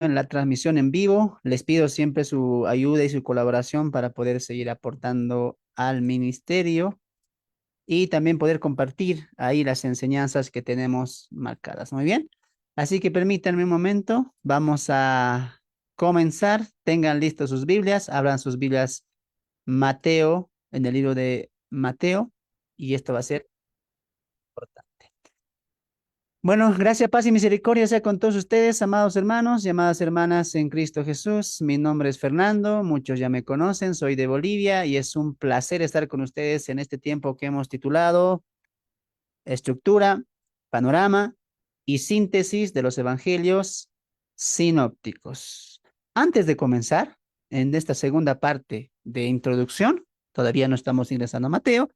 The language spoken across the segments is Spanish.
en la transmisión en vivo. Les pido siempre su ayuda y su colaboración para poder seguir aportando al ministerio y también poder compartir ahí las enseñanzas que tenemos marcadas. Muy bien. Así que permítanme un momento. Vamos a comenzar. Tengan listos sus Biblias. Abran sus Biblias Mateo, en el libro de Mateo. Y esto va a ser importante. Bueno, gracias, paz y misericordia sea con todos ustedes, amados hermanos y amadas hermanas en Cristo Jesús. Mi nombre es Fernando, muchos ya me conocen, soy de Bolivia y es un placer estar con ustedes en este tiempo que hemos titulado Estructura, Panorama y Síntesis de los Evangelios Sinópticos. Antes de comenzar, en esta segunda parte de introducción, todavía no estamos ingresando a Mateo,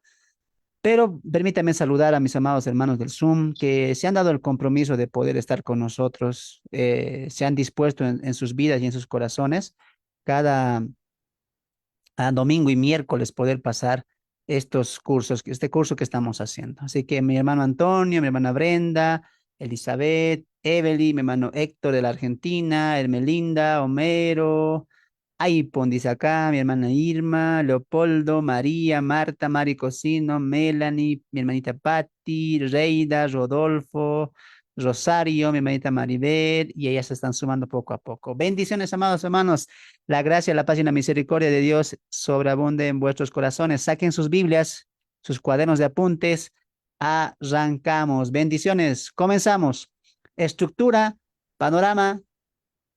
pero permítame saludar a mis amados hermanos del Zoom que se han dado el compromiso de poder estar con nosotros, se han dispuesto en sus vidas y en sus corazones cada domingo y miércoles poder pasar estos cursos, este curso que estamos haciendo. Así que mi hermano Antonio, mi hermana Brenda, Elizabeth, Evelyn, mi hermano Héctor de la Argentina, Hermelinda, Homero, Aipon dice acá, mi hermana Irma, Leopoldo, María, Marta, Mari Cocino, Melanie, mi hermanita Patti, Reida, Rodolfo, Rosario, mi hermanita Maribel, y ellas se están sumando poco a poco. Bendiciones, amados hermanos. La gracia, la paz y la misericordia de Dios sobreabunde en vuestros corazones. Saquen sus Biblias, sus cuadernos de apuntes. Arrancamos. Bendiciones. Comenzamos. Estructura, panorama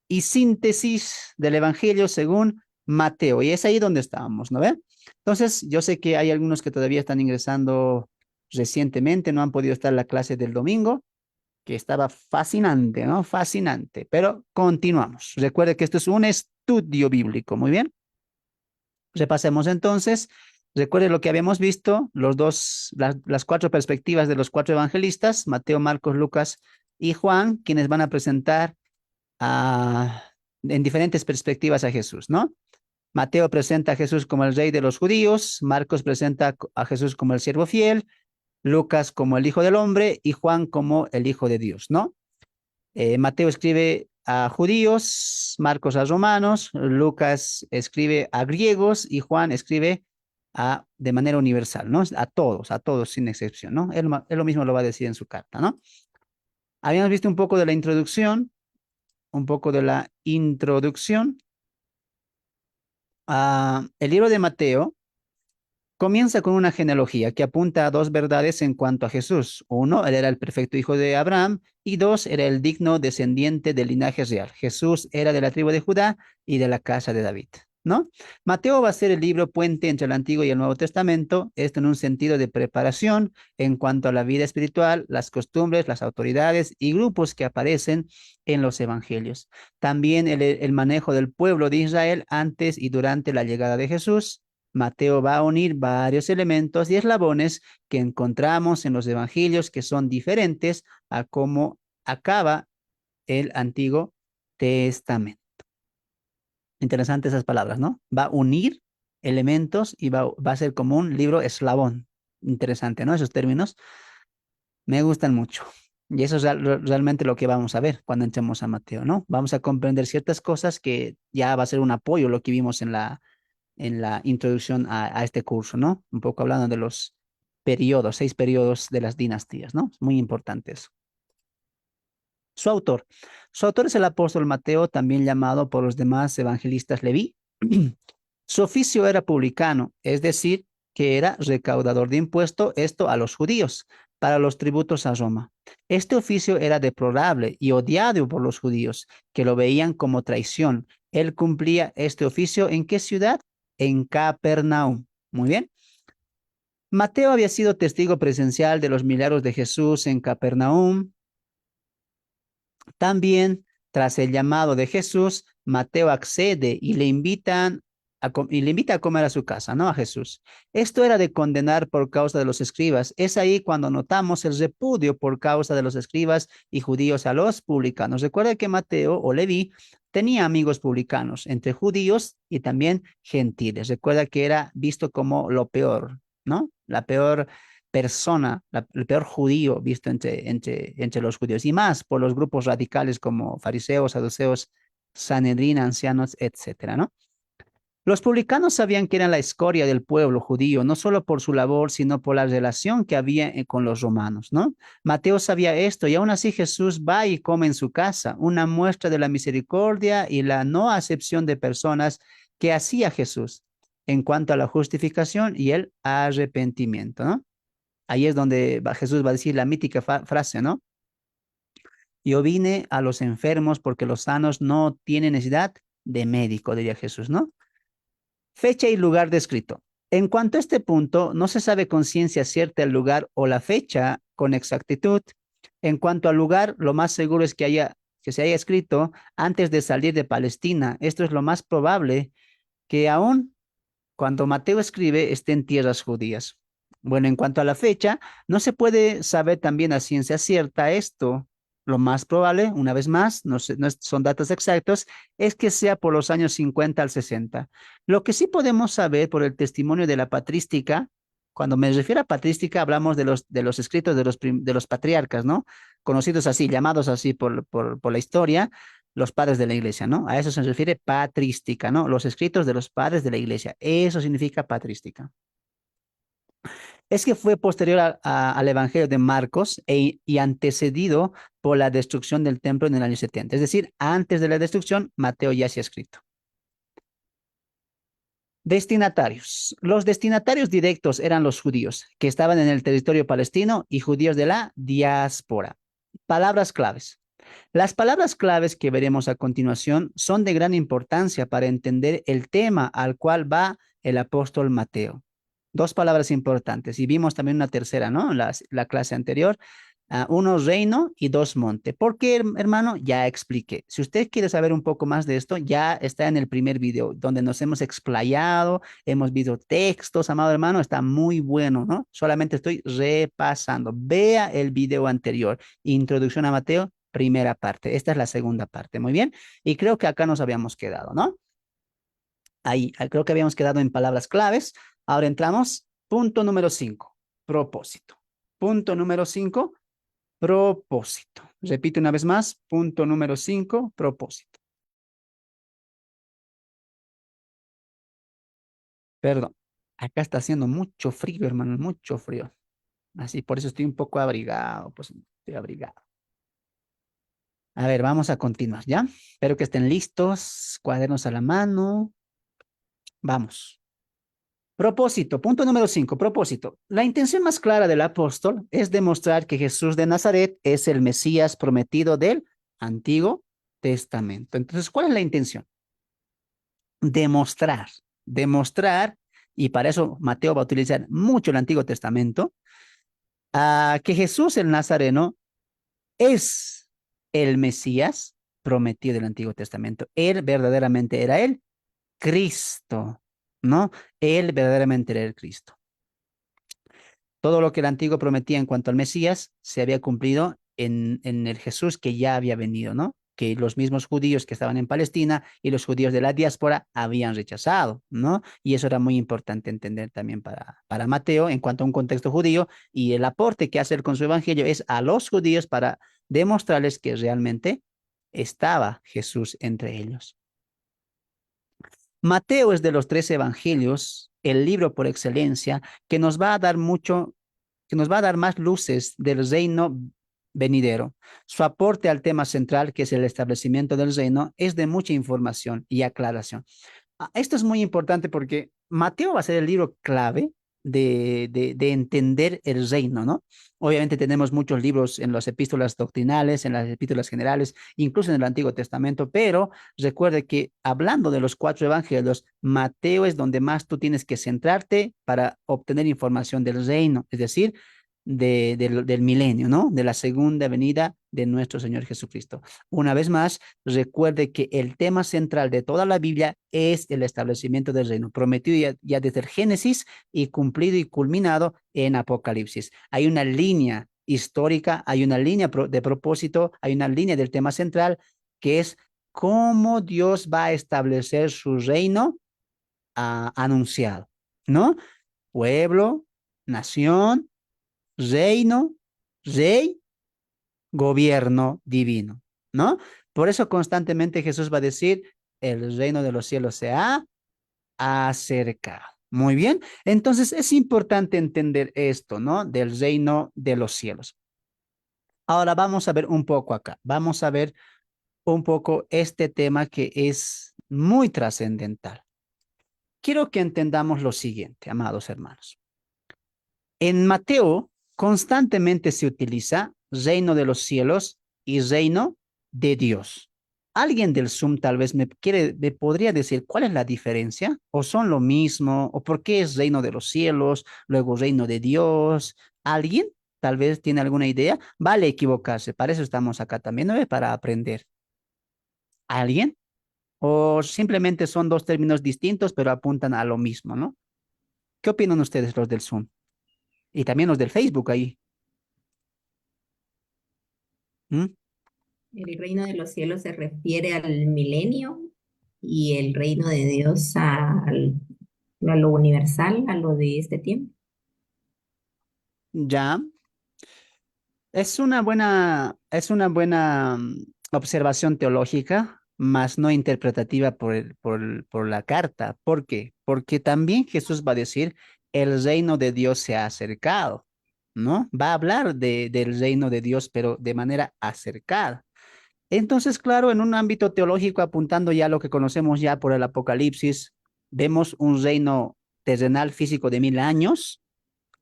y síntesis del Evangelio según Mateo. Y es ahí donde estábamos, ¿no ve? Entonces, yo sé que hay algunos que todavía están ingresando recientemente, no han podido estar en la clase del domingo, que estaba fascinante, ¿no? Fascinante. Pero continuamos. Recuerde que esto es un estudio bíblico. Muy bien. Repasemos entonces. Recuerde lo que habíamos visto, las cuatro perspectivas de los cuatro evangelistas, Mateo, Marcos, Lucas y Juan, quienes van a presentar a, en diferentes perspectivas a Jesús, ¿no? Mateo presenta a Jesús como el rey de los judíos, Marcos presenta a Jesús como el siervo fiel, Lucas como el hijo del hombre y Juan como el hijo de Dios, ¿no? Mateo escribe a judíos, Marcos a romanos, Lucas escribe a griegos y Juan escribe de manera universal, ¿no? A todos sin excepción, ¿no? Él lo mismo lo va a decir en su carta, ¿no? Habíamos visto un poco de la introducción, un poco de la introducción. El libro de Mateo comienza con una genealogía que apunta a dos verdades en cuanto a Jesús. Uno, él era el perfecto hijo de Abraham y dos, era el digno descendiente del linaje real. Jesús era de la tribu de Judá y de la casa de David, ¿no? Mateo va a ser el libro puente entre el Antiguo y el Nuevo Testamento, esto en un sentido de preparación en cuanto a la vida espiritual, las costumbres, las autoridades y grupos que aparecen en los evangelios. También el manejo del pueblo de Israel antes y durante la llegada de Jesús. Mateo va a unir varios elementos y eslabones que encontramos en los evangelios que son diferentes a cómo acaba el Antiguo Testamento. Interesante esas palabras, ¿no? Va a unir elementos y va a ser como un libro eslabón. Interesante, ¿no? Esos términos me gustan mucho. Y eso es realmente lo que vamos a ver cuando entremos a Mateo, ¿no? Vamos a comprender ciertas cosas que ya va a ser un apoyo lo que vimos en la introducción a este curso, ¿no? Un poco hablando de los periodos, 6 periodos de las dinastías, ¿no? Muy importantes. Su autor. Su autor es el apóstol Mateo, también llamado por los demás evangelistas Leví. Su oficio era publicano, es decir, que era recaudador de impuestos, esto a los judíos, para los tributos a Roma. Este oficio era deplorable y odiado por los judíos, que lo veían como traición. Él cumplía este oficio ¿en qué ciudad? En Capernaum. Muy bien. Mateo había sido testigo presencial de los milagros de Jesús en Capernaum. También, tras el llamado de Jesús, Mateo accede y le invita a comer a su casa, ¿no? A Jesús. Esto era de condenar por causa de los escribas. Es ahí cuando notamos el repudio por causa de los escribas y judíos a los publicanos. Recuerda que Mateo o Leví tenía amigos publicanos, entre judíos y también gentiles. Recuerda que era visto como lo peor, ¿no? La peor persona, el peor judío visto entre los judíos, y más por los grupos radicales como fariseos, saduceos Sanedrín, ancianos, etcétera, ¿no? Los publicanos sabían que eran la escoria del pueblo judío, no solo por su labor, sino por la relación que había con los romanos, ¿no? Mateo sabía esto y aún así Jesús va y come en su casa, una muestra de la misericordia y la no acepción de personas que hacía Jesús en cuanto a la justificación y el arrepentimiento, ¿no? Ahí es donde Jesús va a decir la mítica frase, ¿no? Yo vine a los enfermos porque los sanos no tienen necesidad de médico, diría Jesús, ¿no? Fecha y lugar descrito. En cuanto a este punto, no se sabe con ciencia cierta el lugar o la fecha con exactitud. En cuanto al lugar, lo más seguro es que se haya escrito antes de salir de Palestina. Esto es lo más probable que aún cuando Mateo escribe esté en tierras judías. Bueno, en cuanto a la fecha, no se puede saber también a ciencia cierta esto. Lo más probable, una vez más, no son datos exactos, es que sea por los años 50 al 60. Lo que sí podemos saber por el testimonio de la patrística, cuando me refiero a patrística, hablamos de los escritos de los patriarcas, ¿no? Conocidos así, llamados así por la historia, los padres de la iglesia, ¿no? A eso se refiere patrística, ¿no? Los escritos de los padres de la iglesia. Eso significa patrística. Es que fue posterior al Evangelio de Marcos y antecedido por la destrucción del templo en el año 70. Es decir, antes de la destrucción, Mateo ya se ha escrito. Destinatarios. Los destinatarios directos eran los judíos que estaban en el territorio palestino y judíos de la diáspora. Palabras claves. Las palabras claves que veremos a continuación son de gran importancia para entender el tema al cual va el apóstol Mateo. Dos palabras importantes y vimos también una tercera, ¿no? La clase anterior. Uno reino y dos monte. ¿Por qué, hermano? Ya expliqué. Si usted quiere saber un poco más de esto, ya está en el primer video donde nos hemos explayado, hemos visto textos, amado hermano, está muy bueno, ¿no? Solamente estoy repasando. Vea el video anterior, Introducción a Mateo, primera parte. Esta es la segunda parte, muy bien. Y creo que acá nos habíamos quedado, ¿no? Ahí, creo que habíamos quedado en palabras claves. Ahora entramos, punto número 5, propósito. Punto número 5, propósito. Repito una vez más, punto número 5, propósito. Perdón, acá está haciendo mucho frío, hermano, mucho frío. Así, por eso estoy un poco abrigado, pues estoy abrigado. A ver, vamos a continuar, ¿ya? Espero que estén listos, cuadernos a la mano. Vamos. Propósito, punto número 5, propósito. La intención más clara del apóstol es demostrar que Jesús de Nazaret es el Mesías prometido del Antiguo Testamento. Entonces, ¿cuál es la intención? Demostrar, demostrar, y para eso Mateo va a utilizar mucho el Antiguo Testamento, que Jesús el Nazareno es el Mesías prometido del Antiguo Testamento. Él verdaderamente era el Cristo, ¿no? Él verdaderamente era el Cristo. Todo lo que el antiguo prometía en cuanto al Mesías se había cumplido en el Jesús que ya había venido, ¿no? Que los mismos judíos que estaban en Palestina y los judíos de la diáspora habían rechazado, ¿no? Y eso era muy importante entender también para Mateo en cuanto a un contexto judío y el aporte que hace él con su evangelio es a los judíos para demostrarles que realmente estaba Jesús entre ellos. Mateo es de los 13 evangelios, el libro por excelencia, que nos va a dar mucho, que nos va a dar más luces del reino venidero. Su aporte al tema central, que es el establecimiento del reino, es de mucha información y aclaración. Esto es muy importante porque Mateo va a ser el libro clave de entender el reino, ¿no? Obviamente tenemos muchos libros en las epístolas doctrinales, en las epístolas generales, incluso en el Antiguo Testamento, pero recuerde que hablando de los 4 evangelios, Mateo es donde más tú tienes que centrarte para obtener información del reino, es decir, del milenio, ¿no? De la segunda venida de nuestro Señor Jesucristo. Una vez más, recuerde que el tema central de toda la Biblia es el establecimiento del reino, prometido ya desde el Génesis y cumplido y culminado en Apocalipsis. Hay una línea histórica, hay una línea de propósito, hay una línea del tema central que es cómo Dios va a establecer su reino anunciado, ¿no? Pueblo, nación, reino, rey, gobierno divino, ¿no? Por eso constantemente Jesús va a decir, el reino de los cielos se ha acercado. Muy bien, entonces es importante entender esto, ¿no? Del reino de los cielos. Ahora vamos a ver un poco acá, vamos a ver un poco este tema que es muy trascendental. Quiero que entendamos lo siguiente, amados hermanos. En Mateo constantemente se utiliza reino de los cielos y reino de Dios. Alguien del Zoom tal vez me podría decir cuál es la diferencia, o son lo mismo, o por qué es reino de los cielos, luego reino de Dios. ¿Alguien tal vez tiene alguna idea? Vale equivocarse, para eso estamos acá también, ¿no? Para aprender. ¿Alguien? O simplemente son dos términos distintos, pero apuntan a lo mismo, ¿no? ¿Qué opinan ustedes los del Zoom? Y también los del Facebook ahí. ¿Mm? El reino de los cielos se refiere al milenio y el reino de Dios a lo universal, a lo de este tiempo. Ya, es una buena observación teológica, más no interpretativa por la carta. ¿Por qué? Porque también Jesús va a decir, el reino de Dios se ha acercado, ¿no? Va a hablar del reino de Dios, pero de manera acercada. Entonces, claro, en un ámbito teológico, apuntando ya a lo que conocemos ya por el Apocalipsis, vemos un reino terrenal físico de 1000 años,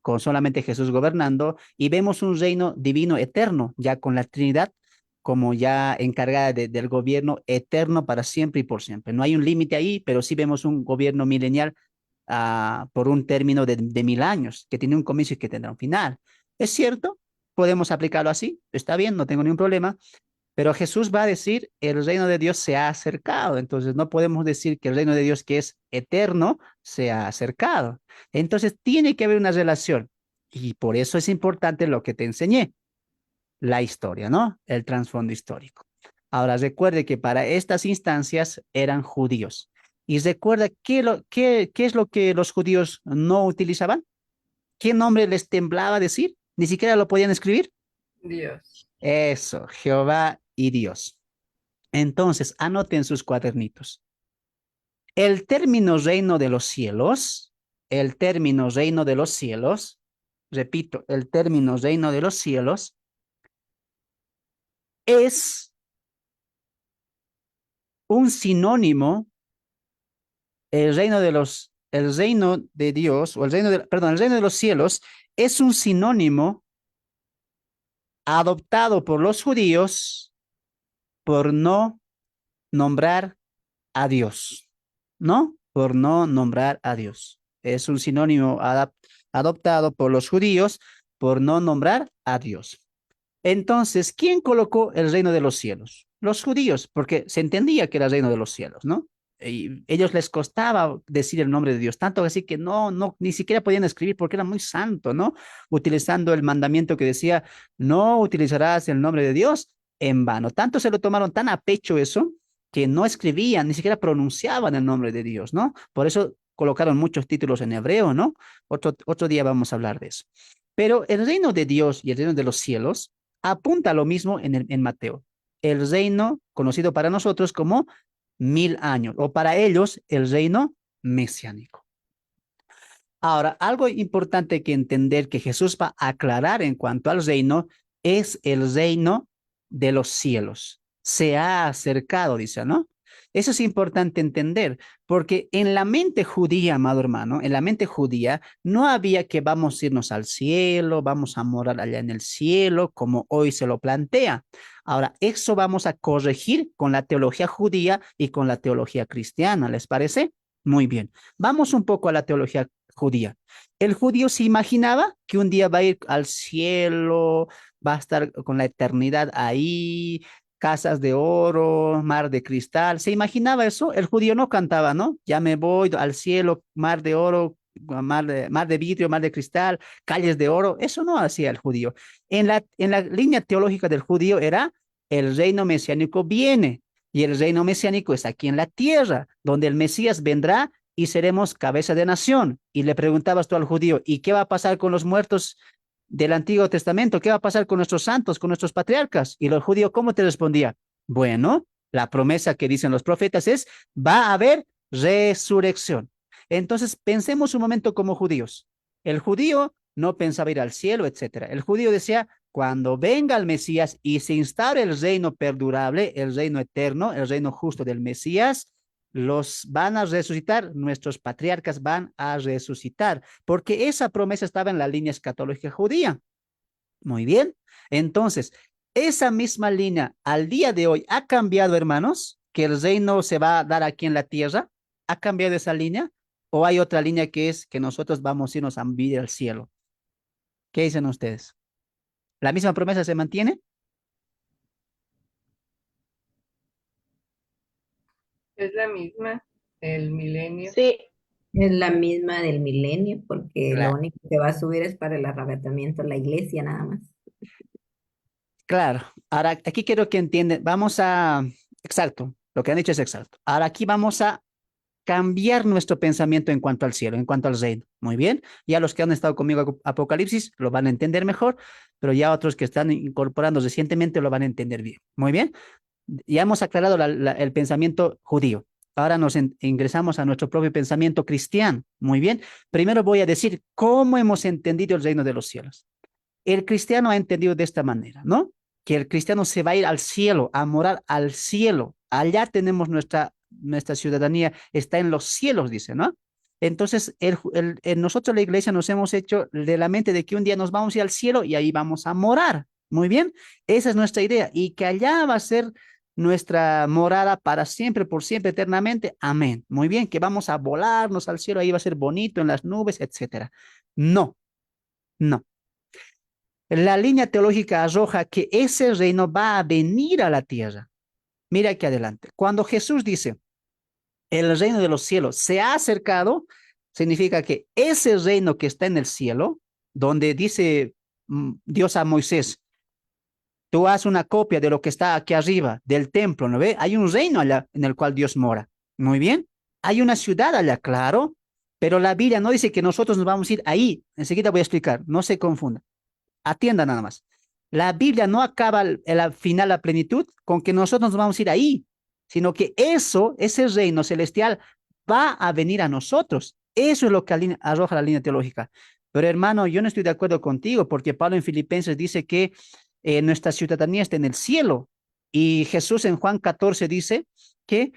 con solamente Jesús gobernando, y vemos un reino divino eterno, ya con la Trinidad como ya encargada del gobierno eterno para siempre y por siempre. No hay un límite ahí, pero sí vemos un gobierno milenial por un término de 1000 años, que tiene un comienzo y que tendrá un final. ¿Es cierto? Podemos aplicarlo así, está bien, no tengo ningún problema, pero Jesús va a decir, el reino de Dios se ha acercado. Entonces no podemos decir que el reino de Dios que es eterno se ha acercado. Entonces tiene que haber una relación. Y por eso es importante lo que te enseñé, la historia, ¿no? El trasfondo histórico. Ahora recuerde que para estas instancias eran judíos. Y recuerda qué es lo que los judíos no utilizaban. ¿Qué nombre les temblaba decir? Ni siquiera lo podían escribir. Dios. Eso, Jehová y Dios. Entonces, anoten sus cuadernitos. El término reino de los cielos, el término reino de los cielos, repito, el término reino de los cielos es un sinónimo, el reino de Dios, o perdón, el reino de los cielos es un sinónimo adoptado por los judíos por no nombrar a Dios, ¿no? Por no nombrar a Dios. Es un sinónimo adoptado por los judíos por no nombrar a Dios. Entonces, ¿quién colocó el reino de los cielos? Los judíos, porque se entendía que era el reino de los cielos, ¿no? Y ellos les costaba decir el nombre de Dios, tanto así que ni siquiera podían escribir porque era muy santo, ¿no? Utilizando el mandamiento que decía, no utilizarás el nombre de Dios en vano. Tanto se lo tomaron tan a pecho eso que no escribían, ni siquiera pronunciaban el nombre de Dios, ¿no? Por eso colocaron muchos títulos en hebreo, ¿no? Otro día vamos a hablar de eso. Pero el reino de Dios y el reino de los cielos apunta a lo mismo en Mateo. El reino conocido para nosotros como 1000 años, o para ellos el reino mesiánico. Ahora, algo importante que entender que Jesús va a aclarar en cuanto al reino es el reino de los cielos. Se ha acercado, dice, ¿no? Eso es importante entender, porque en la mente judía, amado hermano, en la mente judía no había que vamos a irnos al cielo, vamos a morar allá en el cielo, como hoy se lo plantea. Ahora, eso vamos a corregir con la teología judía y con la teología cristiana, ¿les parece? Muy bien. Vamos un poco a la teología judía. El judío se imaginaba que un día va a ir al cielo, va a estar con la eternidad ahí, casas de oro, mar de cristal. ¿Se imaginaba eso? El judío no cantaba, ¿no? Ya me voy al cielo, mar de oro, mar de vidrio, mar de cristal, calles de oro. Eso no hacía el judío. En la línea teológica del judío era el reino mesiánico viene. Y el reino mesiánico es aquí en la tierra, donde el Mesías vendrá y seremos cabeza de nación. Y le preguntabas tú al judío, ¿y qué va a pasar con los muertos del Antiguo Testamento? ¿Qué va a pasar con nuestros santos, con nuestros patriarcas? Y el judío, ¿cómo te respondía? Bueno, la promesa que dicen los profetas es, va a haber resurrección. Entonces, pensemos un momento como judíos. El judío no pensaba ir al cielo, etcétera. El judío decía, cuando venga el Mesías y se instaure el reino perdurable, el reino eterno, el reino justo del Mesías, los van a resucitar, nuestros patriarcas van a resucitar, porque esa promesa estaba en la línea escatológica judía. Muy bien. Entonces, esa misma línea al día de hoy ha cambiado, hermanos, que el reino se va a dar aquí en la tierra. ¿Ha cambiado esa línea? ¿O hay otra línea que es que nosotros vamos a irnos a vivir al cielo? ¿Qué dicen ustedes? ¿La misma promesa se mantiene? Es la misma, el milenio. Sí, Es la misma del milenio, porque lo Claro, único que va a subir es para el arrebatamiento, la iglesia nada más. claro. Ahora, aquí quiero que entiendan, exacto, lo que han dicho es exacto. Ahora aquí vamos a cambiar nuestro pensamiento en cuanto al cielo, en cuanto al reino. Muy bien, ya los que han estado conmigo en Apocalipsis lo van a entender mejor, pero ya otros que están incorporando recientemente lo van a entender bien. Muy bien, ya hemos aclarado el pensamiento judío. Ahora ingresamos a nuestro propio pensamiento cristiano. Muy bien, primero voy a decir cómo hemos entendido el reino de los cielos. El cristiano ha entendido de esta manera, ¿no? Que el cristiano se va a ir al cielo, a morar al cielo. Allá tenemos nuestra ciudadanía, está en los cielos, dice, ¿no? Entonces, nosotros la iglesia nos hemos hecho de la mente de que un día nos vamos a ir al cielo y ahí vamos a morar. Muy bien, esa es nuestra idea y que allá va a ser nuestra morada para siempre, por siempre, eternamente. Amén. Muy bien, que vamos a volarnos al cielo, ahí va a ser bonito en las nubes, etcétera. No, no. La línea teológica arroja que ese reino va a venir a la tierra. Mira aquí adelante. Cuando Jesús dice, el reino de los cielos se ha acercado, significa que ese reino que está en el cielo, donde dice Dios a Moisés, tú haz una copia de lo que está aquí arriba, del templo, ¿no ve? Hay un reino allá en el cual Dios mora. Muy bien. Hay una ciudad allá, claro, pero la Biblia no dice que nosotros nos vamos a ir ahí. Enseguida voy a explicar, no se confunda. Atienda nada más. La Biblia no acaba al final, la plenitud, con que nosotros nos vamos a ir ahí, sino que ese reino celestial, va a venir a nosotros. Eso es lo que arroja la línea teológica. Pero hermano, yo no estoy de acuerdo contigo, porque Pablo en Filipenses dice que nuestra ciudadanía está en el cielo. Y Jesús en Juan 14 dice que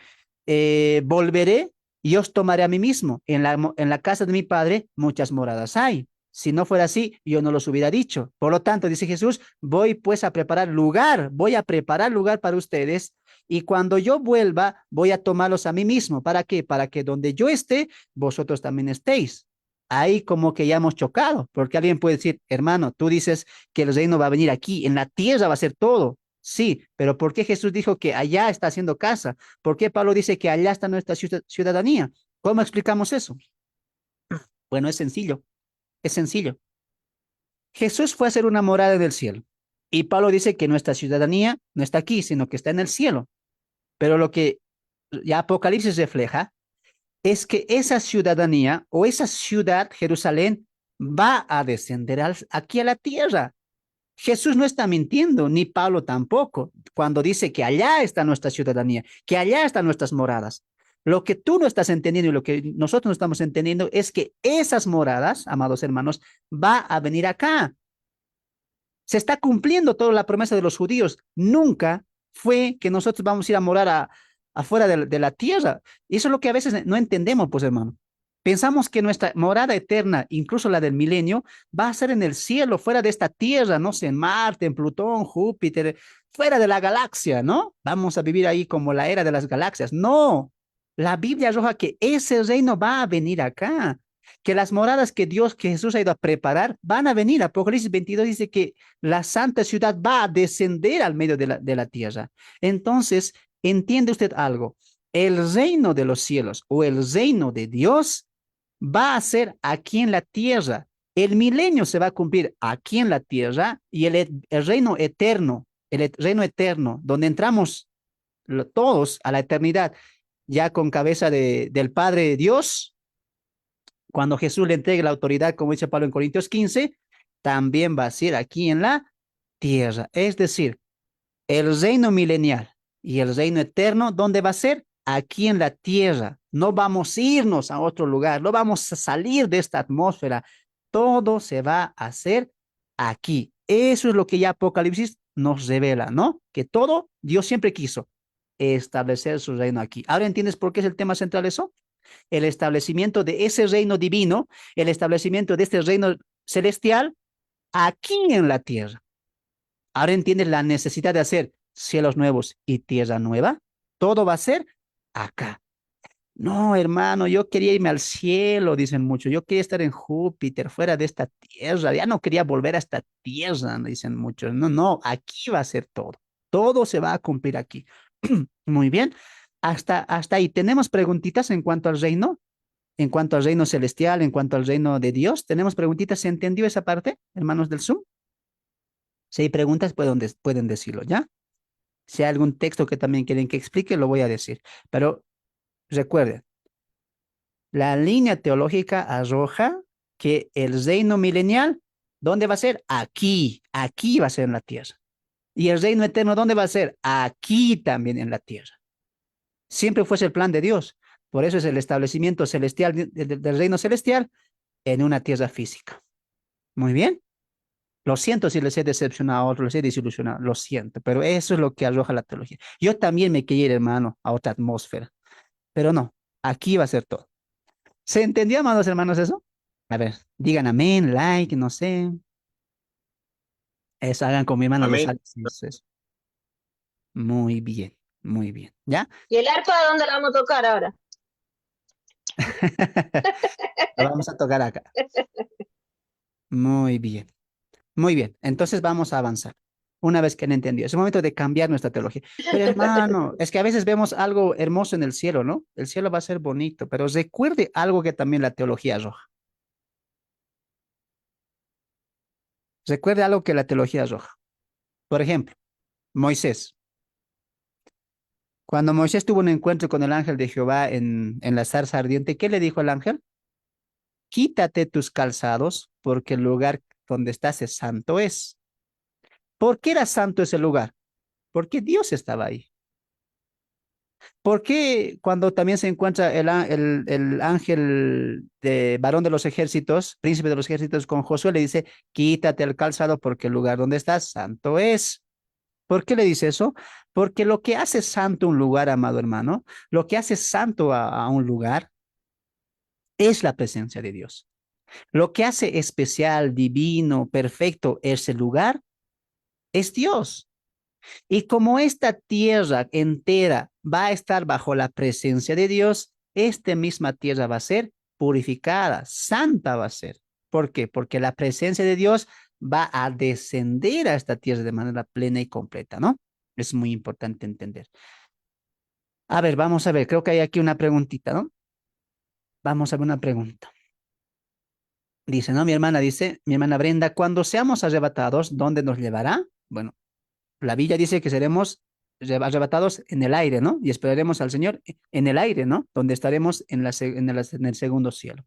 volveré y os tomaré a mí mismo. En la casa de mi Padre muchas moradas hay. Si no fuera así, yo no los hubiera dicho. Por lo tanto, dice Jesús, voy pues a preparar lugar, voy a preparar lugar para ustedes y cuando yo vuelva, voy a tomarlos a mí mismo. ¿Para qué? Para que donde yo esté, vosotros también estéis. Ahí como que ya hemos chocado, porque alguien puede decir, hermano, tú dices que el reino va a venir aquí, en la tierra va a ser todo. Sí, pero ¿por qué Jesús dijo que allá está haciendo casa? ¿Por qué Pablo dice que allá está nuestra ciudadanía? ¿Cómo explicamos eso? Bueno, es sencillo. Es sencillo. Jesús fue a hacer una morada en el cielo. Y Pablo dice que nuestra ciudadanía no está aquí, sino que está en el cielo. Pero lo que ya Apocalipsis refleja es que esa ciudadanía o esa ciudad, Jerusalén, va a descender aquí a la tierra. Jesús no está mintiendo, ni Pablo tampoco, cuando dice que allá está nuestra ciudadanía, que allá están nuestras moradas. Lo que tú no estás entendiendo y lo que nosotros no estamos entendiendo es que esas moradas, amados hermanos, va a venir acá. Se está cumpliendo toda la promesa de los judíos. Nunca fue que nosotros vamos a ir a morar afuera de la tierra. Y eso es lo que a veces no entendemos, pues hermano. Pensamos que nuestra morada eterna, incluso la del milenio, va a ser en el cielo, fuera de esta tierra, no sé, en Marte, en Plutón, Júpiter, fuera de la galaxia, ¿no? Vamos a vivir ahí como la era de las galaxias. No, la Biblia arroja que ese reino va a venir acá, que las moradas que Jesús ha ido a preparar van a venir. Apocalipsis 22 dice que la santa ciudad va a descender al medio de la tierra. Entonces, entiende usted algo. El reino de los cielos o el reino de Dios va a ser aquí en la tierra. El milenio se va a cumplir aquí en la tierra y el reino eterno, reino eterno, donde entramos todos a la eternidad, ya con cabeza del Padre Dios, cuando Jesús le entregue la autoridad, como dice Pablo en Corintios 15, también va a ser aquí en la tierra. Es decir, el reino milenial Y el reino eterno, ¿dónde va a ser? Aquí en la tierra. No vamos a irnos a otro lugar, no vamos a salir de esta atmósfera. Todo se va a hacer aquí. Eso es lo que ya Apocalipsis nos revela, ¿no? Que todo Dios siempre quiso establecer su reino aquí. ¿Ahora entiendes por qué es el tema central eso? El establecimiento de ese reino divino, el establecimiento de este reino celestial aquí en la tierra. Ahora entiendes la necesidad de hacer cielos nuevos y tierra nueva. Todo va a ser acá. No, hermano, yo quería irme al cielo, dicen muchos. Yo quería estar en Júpiter, fuera de esta tierra. Ya no quería volver a esta tierra, dicen muchos. No, no, aquí va a ser todo. Todo se va a cumplir aquí. Muy bien. Hasta ahí. ¿Tenemos preguntitas en cuanto al reino? En cuanto al reino celestial, en cuanto al reino de Dios. ¿Tenemos preguntitas? ¿Se entendió esa parte, hermanos del Zoom? Si hay preguntas, pueden decirlo, ¿ya? Si hay algún texto que también quieren que explique, lo voy a decir. Pero recuerden, la línea teológica arroja que el reino milenial, ¿dónde va a ser? Aquí, aquí va a ser en la tierra. Y el reino eterno, ¿dónde va a ser? Aquí también en la tierra. Siempre fue el plan de Dios. Por eso es el establecimiento celestial del reino celestial en una tierra física. Muy bien. Lo siento si les he decepcionado a otros, les he desilusionado, lo siento, pero eso es lo que arroja la teología. Yo también me quería ir, hermano, a otra atmósfera, pero no, aquí va a ser todo. ¿Se entendió, amados hermanos, eso? A ver, digan amén, like, no sé. Eso hagan con mi hermano los Amén. Alexis. Muy bien, muy bien. ¿Ya? ¿Y el arpa dónde la vamos a tocar ahora? Lo vamos a tocar acá. Muy bien, muy bien. Entonces vamos a avanzar. Una vez que han entendido, es el momento de cambiar nuestra teología. Pero hermano, es que a veces vemos algo hermoso en el cielo, ¿no? El cielo va a ser bonito, pero recuerde algo que también la teología arroja. Recuerde algo que la teología arroja. Por ejemplo, Moisés. Cuando Moisés tuvo un encuentro con el ángel de Jehová en la zarza ardiente, ¿qué le dijo el ángel? Quítate tus calzados, porque el lugar donde estás es santo es. ¿Por qué era santo ese lugar? Porque Dios estaba ahí. ¿Por qué cuando también se encuentra el ángel de varón de los ejércitos, príncipe de los ejércitos con Josué, le dice, quítate el calzado porque el lugar donde estás santo es? ¿Por qué le dice eso? Porque lo que hace santo un lugar, amado hermano, lo que hace santo a un lugar es la presencia de Dios. Lo que hace especial, divino, perfecto ese lugar es Dios. Y como esta tierra entera va a estar bajo la presencia de Dios, esta misma tierra va a ser purificada, santa va a ser. ¿Por qué? Porque la presencia de Dios va a descender a esta tierra de manera plena y completa, ¿no? Es muy importante entender. A ver, vamos a ver, creo que hay aquí una preguntita, ¿no? Vamos a ver una pregunta. Dice, ¿no? Mi hermana Brenda, cuando seamos arrebatados, ¿dónde nos llevará? Bueno, la Biblia dice que seremos arrebatados en el aire, ¿no? Y esperaremos al Señor en el aire, ¿no? Donde estaremos en el segundo cielo.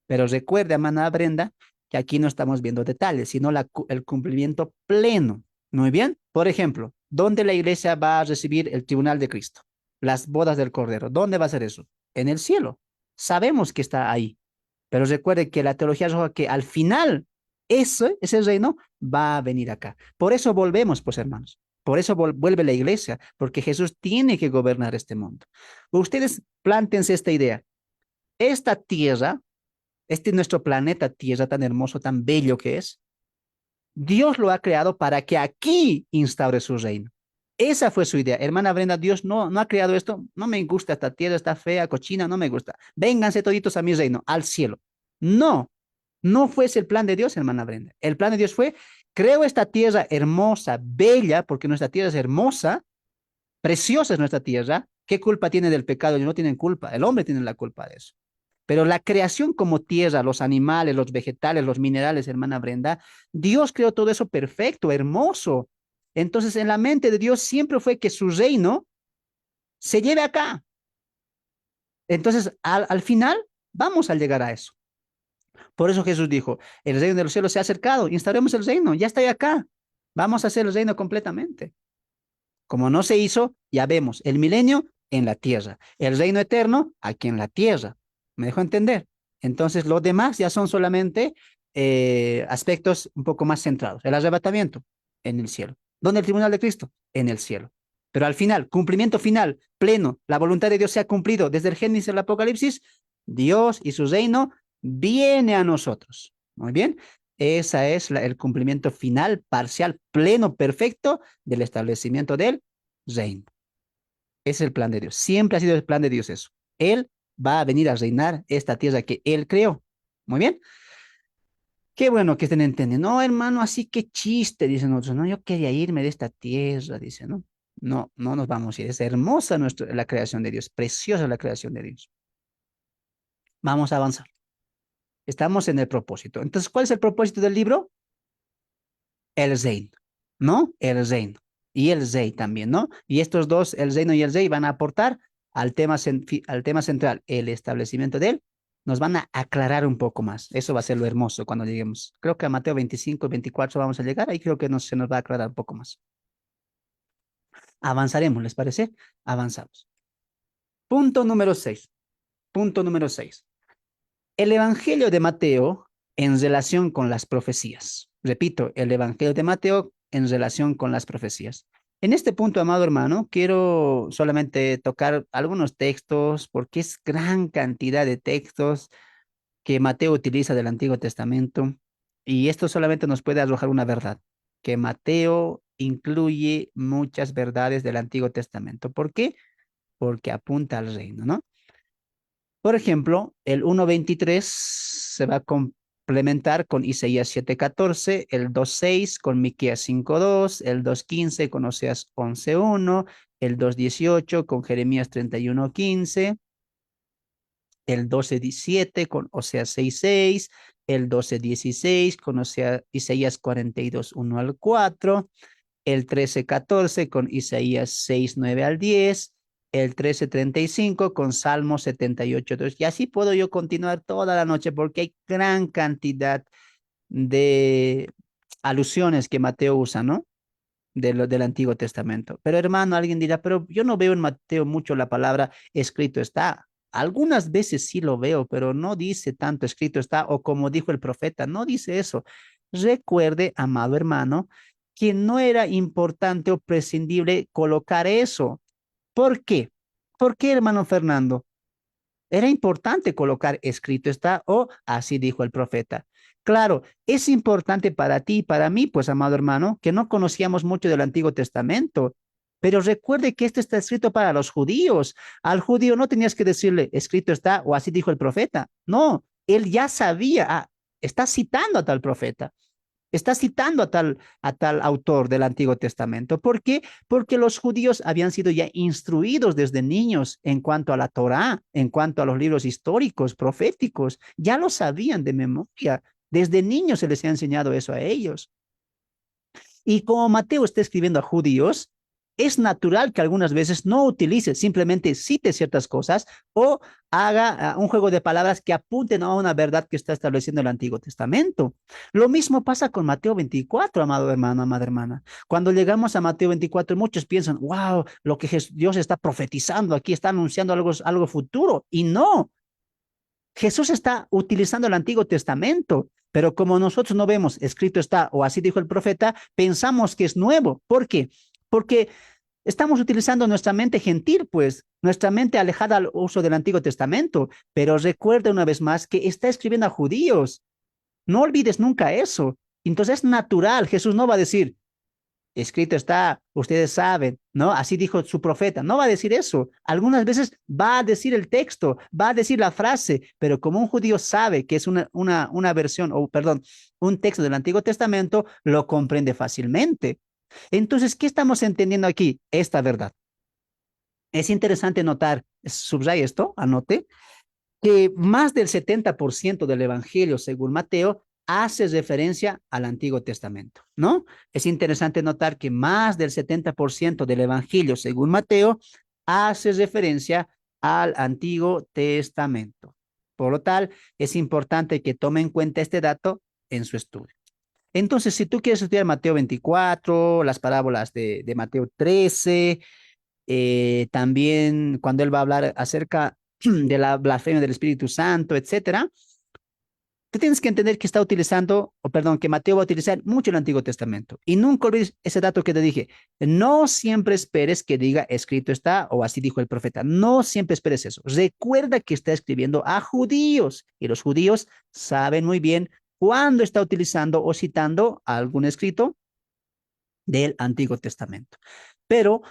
Pero recuerde, hermana Brenda, que aquí no estamos viendo detalles, sino el cumplimiento pleno. Muy bien. Por ejemplo, ¿dónde la iglesia va a recibir el tribunal de Cristo? Las bodas del Cordero. ¿Dónde va a ser eso? En el cielo. Sabemos que está ahí. Pero recuerde que la teología roja que al final ese reino va a venir acá. Por eso volvemos, pues hermanos. Por eso vuelve la iglesia, porque Jesús tiene que gobernar este mundo. Ustedes plántense esta idea. Esta tierra, este nuestro planeta Tierra tan hermoso, tan bello que es, Dios lo ha creado para que aquí instaure su reino. Esa fue su idea. Hermana Brenda, Dios no ha creado esto. No me gusta esta tierra, está fea, cochina, no me gusta. Vénganse toditos a mi reino, al cielo. No, no fue ese el plan de Dios, hermana Brenda. El plan de Dios fue, creo esta tierra hermosa, bella, porque nuestra tierra es hermosa, preciosa es nuestra tierra. ¿Qué culpa tiene del pecado? Ellos no tienen culpa. El hombre tiene la culpa de eso. Pero la creación como tierra, los animales, los vegetales, los minerales, hermana Brenda, Dios creó todo eso perfecto, hermoso. Entonces, en la mente de Dios siempre fue que su reino se lleve acá. Entonces, al final, vamos a llegar a eso. Por eso Jesús dijo, el reino de los cielos se ha acercado, instauremos el reino, ya está ahí acá. Vamos a hacer el reino completamente. Como no se hizo, ya vemos el milenio en la tierra, el reino eterno aquí en la tierra. ¿Me dejo entender? Entonces, los demás ya son solamente aspectos un poco más centrados. El arrebatamiento en el cielo. ¿Dónde el tribunal de Cristo? En el cielo. Pero al final, cumplimiento final, pleno, la voluntad de Dios se ha cumplido desde el Génesis al Apocalipsis, Dios y su reino viene a nosotros. Muy bien. Esa es el cumplimiento final, parcial, pleno, perfecto del establecimiento del reino. Ese es el plan de Dios. Siempre ha sido el plan de Dios eso. Él va a venir a reinar esta tierra que Él creó. Muy bien. Qué bueno que estén entendiendo. No, hermano, así que chiste, dicen otros. No, yo quería irme de esta tierra, dice, ¿no? No, no nos vamos a ir. Es hermosa la creación de Dios, preciosa la creación de Dios. Vamos a avanzar. Estamos en el propósito. Entonces, ¿cuál es el propósito del libro? El reino, ¿no? El reino. Y el rey también, ¿no? Y estos dos, el reino y el rey, van a aportar al tema central, el establecimiento de él. Nos van a aclarar un poco más. Eso va a ser lo hermoso cuando lleguemos. Creo que a Mateo 25 y 24 vamos a llegar. Ahí creo que se nos va a aclarar un poco más. Avanzaremos, ¿les parece? Avanzamos. Punto número 6. Punto número 6. El Evangelio de Mateo en relación con las profecías. Repito, el Evangelio de Mateo en relación con las profecías. En este punto, amado hermano, quiero solamente tocar algunos textos porque es gran cantidad de textos que Mateo utiliza del Antiguo Testamento y esto solamente nos puede arrojar una verdad, que Mateo incluye muchas verdades del Antiguo Testamento. ¿Por qué? Porque apunta al reino, ¿no? Por ejemplo, el 1.23 se va a complementar con Isaías 7.14, el 2.6 con Miqueas 5.2, el 2.15 con Oseas 11.1, el 2.18 con Jeremías 31.15, el 12.17 con Oseas 6.6, el 12.16 con Isaías 42.1 al 4, el 13:14 con Isaías 6:9 al 10, el 13:35 con Salmo 78:2. Y así puedo yo continuar toda la noche porque hay gran cantidad de alusiones que Mateo usa, ¿no? Del Antiguo Testamento. Pero hermano, alguien dirá, pero yo no veo en Mateo mucho la palabra escrito está. Algunas veces sí lo veo, pero no dice tanto escrito está o como dijo el profeta, no dice eso. Recuerde, amado hermano, que no era importante o prescindible colocar eso. ¿Por qué? ¿Por qué, hermano Fernando? Era importante colocar escrito está o así dijo el profeta. Claro, es importante para ti y para mí, pues, amado hermano, que no conocíamos mucho del Antiguo Testamento, pero recuerde que esto está escrito para los judíos. Al judío no tenías que decirle escrito está o así dijo el profeta. No, él ya sabía, está citando a tal profeta. Está citando a tal autor del Antiguo Testamento. ¿Por qué? Porque los judíos habían sido ya instruidos desde niños en cuanto a la Torá, en cuanto a los libros históricos, proféticos. Ya lo sabían de memoria. Desde niños se les ha enseñado eso a ellos. Y como Mateo está escribiendo a judíos, es natural que algunas veces no utilice, simplemente cite ciertas cosas o haga un juego de palabras que apunten a una verdad que está estableciendo el Antiguo Testamento. Lo mismo pasa con Mateo 24, amado hermano, amada hermana. Cuando llegamos a Mateo 24, muchos piensan, wow, lo que Dios está profetizando aquí, está anunciando algo futuro. Y no, Jesús está utilizando el Antiguo Testamento, pero como nosotros no vemos escrito está o así dijo el profeta, pensamos que es nuevo. ¿Por qué? Porque estamos utilizando nuestra mente gentil, pues, nuestra mente alejada al uso del Antiguo Testamento. Pero recuerda una vez más que está escribiendo a judíos. No olvides nunca eso. Entonces es natural. Jesús no va a decir, escrito está, ustedes saben, ¿no? Así dijo su profeta. No va a decir eso. Algunas veces va a decir el texto, va a decir la frase, pero como un judío sabe que es una versión, o perdón, un texto del Antiguo Testamento, lo comprende fácilmente. Entonces, ¿qué estamos entendiendo aquí? Esta verdad. Es interesante notar, subraya esto, anote, que más del 70% del Evangelio, según Mateo, hace referencia al Antiguo Testamento, ¿no? Es interesante notar que más del 70% del Evangelio, según Mateo, hace referencia al Antiguo Testamento. Por lo tal, es importante que tome en cuenta este dato en su estudio. Entonces, si tú quieres estudiar Mateo 24, las parábolas de Mateo 13, también cuando él va a hablar acerca de la blasfemia del Espíritu Santo, etcétera, tú tienes que entender que está utilizando, o perdón, que Mateo va a utilizar mucho el Antiguo Testamento. Y nunca olvides ese dato que te dije. No siempre esperes que diga escrito está o así dijo el profeta. No siempre esperes eso. Recuerda que está escribiendo a judíos y los judíos saben muy bien cuándo está utilizando o citando algún escrito del Antiguo Testamento. Pero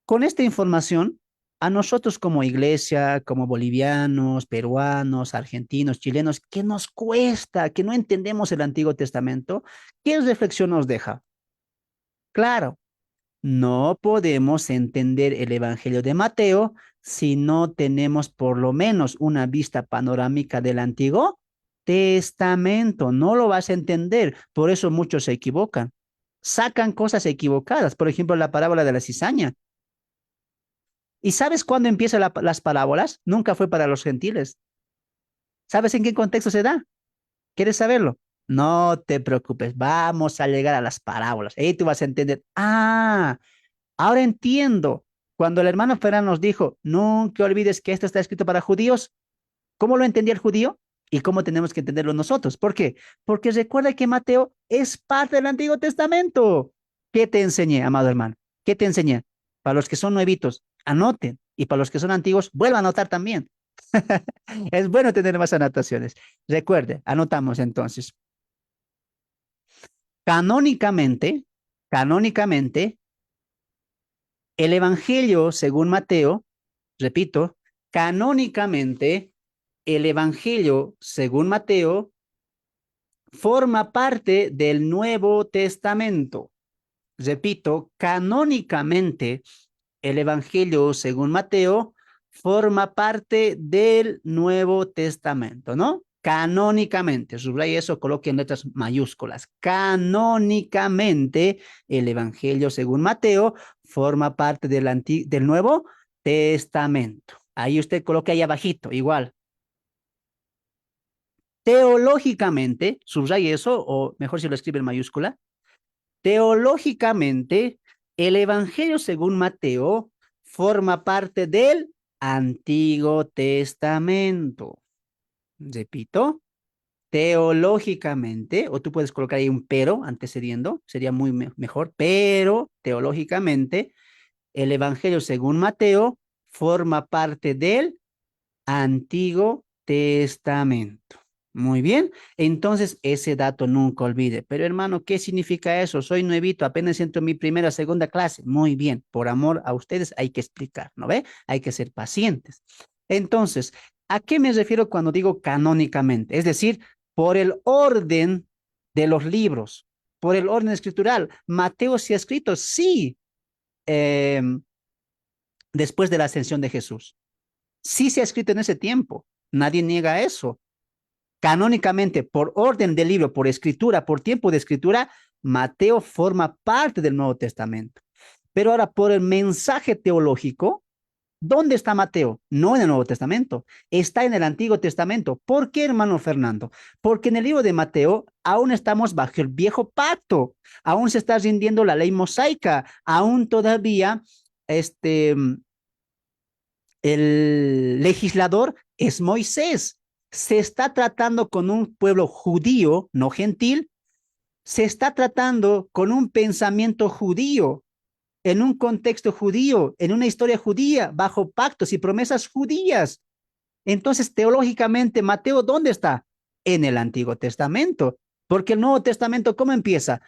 con esta información, a nosotros como iglesia, como bolivianos, peruanos, argentinos, chilenos, ¿qué nos cuesta? Que no entendemos el Antiguo Testamento. ¿Qué reflexión nos deja? Claro, no podemos entender el Evangelio de Mateo si no tenemos por lo menos una vista panorámica del Antiguo Testamento. No lo vas a entender. Por eso muchos se equivocan. Sacan cosas equivocadas. Por ejemplo, la parábola de la cizaña. ¿Y sabes cuándo empiezan las parábolas? Nunca fue para los gentiles. ¿Sabes en qué contexto se da? ¿Quieres saberlo? No te preocupes, vamos a llegar a las parábolas. Ahí tú vas a entender. Ah, ahora entiendo. Cuando el hermano Ferran nos dijo, nunca olvides que esto está escrito para judíos, ¿cómo lo entendía el judío? ¿Y cómo tenemos que entenderlo nosotros? ¿Por qué? Porque recuerda que Mateo es parte del Antiguo Testamento. ¿Qué te enseñé, amado hermano? ¿Qué te enseñé? Para los que son nuevitos, anoten. Y para los que son antiguos, vuelvan a anotar también. Es bueno tener más anotaciones. Recuerde, anotamos entonces. Canónicamente, canónicamente, el Evangelio según Mateo, repito, canónicamente, el Evangelio según Mateo forma parte del Nuevo Testamento. Repito, canónicamente, el Evangelio según Mateo forma parte del Nuevo Testamento, ¿no? Canónicamente, subraya eso, coloque en letras mayúsculas. Canónicamente, el Evangelio según Mateo forma parte del Nuevo Testamento. Ahí usted coloque ahí abajito, igual. Teológicamente, subraya eso, o mejor si lo escribe en mayúscula. Teológicamente, el Evangelio según Mateo forma parte del Antiguo Testamento. Repito, teológicamente, o tú puedes colocar ahí un pero antecediendo, sería muy mejor, pero teológicamente, el Evangelio según Mateo forma parte del Antiguo Testamento. Muy bien, entonces ese dato nunca olvide. Pero hermano, ¿qué significa eso? Soy nuevito, apenas entro en mi primera, segunda clase. Muy bien, por amor a ustedes hay que explicar, ¿no ve? Hay que ser pacientes. Entonces, ¿a qué me refiero cuando digo canónicamente? Es decir, por el orden de los libros, por el orden escritural. Mateo se ha escrito, sí, eh, después de la ascensión de Jesús. Sí se ha escrito en ese tiempo. Nadie niega eso. Canónicamente, por orden del libro, por escritura, por tiempo de escritura, Mateo forma parte del Nuevo Testamento. Pero ahora, por el mensaje teológico, ¿dónde está Mateo? No en el Nuevo Testamento, está en el Antiguo Testamento. ¿Por qué, hermano Fernando? Porque en el libro de Mateo aún estamos bajo el viejo pacto, aún se está rindiendo la ley mosaica, aún todavía el legislador es Moisés. Se está tratando con un pueblo judío, no gentil, se está tratando con un pensamiento judío, en un contexto judío, en una historia judía, bajo pactos y promesas judías. Entonces, teológicamente, Mateo, ¿dónde está? En el Antiguo Testamento, porque el Nuevo Testamento, ¿cómo empieza?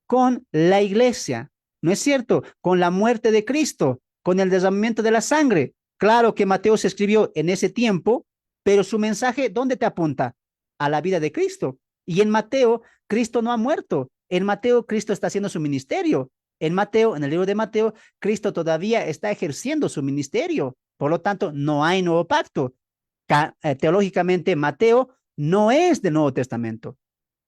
Con la iglesia, ¿no es cierto? Con la muerte de Cristo, con el derramamiento de la sangre. Claro que Mateo se escribió en ese tiempo, pero su mensaje, ¿dónde te apunta? A la vida de Cristo. Y en Mateo, Cristo no ha muerto. En Mateo, Cristo está haciendo su ministerio. En Mateo, en el libro de Mateo, Cristo todavía está ejerciendo su ministerio. Por lo tanto, no hay nuevo pacto. Teológicamente, Mateo no es del Nuevo Testamento.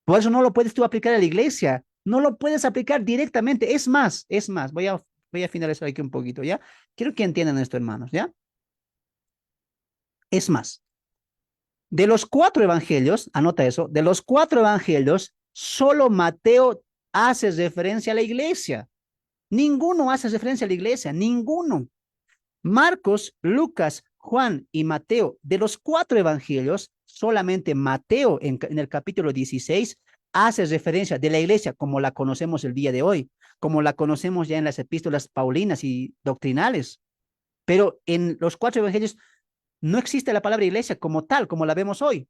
Por eso no lo puedes tú aplicar a la iglesia. No lo puedes aplicar directamente. Es más, voy a finalizar aquí un poquito, ¿ya? Quiero que entiendan esto, hermanos, ¿ya? Es más, de los 4 evangelios, anota eso, de los 4 evangelios, Solo Mateo hace referencia a la iglesia. Ninguno hace referencia a la iglesia, ninguno. Marcos, Lucas, Juan y Mateo, de los 4 evangelios, solamente Mateo en el capítulo 16 hace referencia de la iglesia como la conocemos el día de hoy, como la conocemos ya en las epístolas paulinas y doctrinales. Pero en los 4 evangelios no existe la palabra iglesia como tal, como la vemos hoy.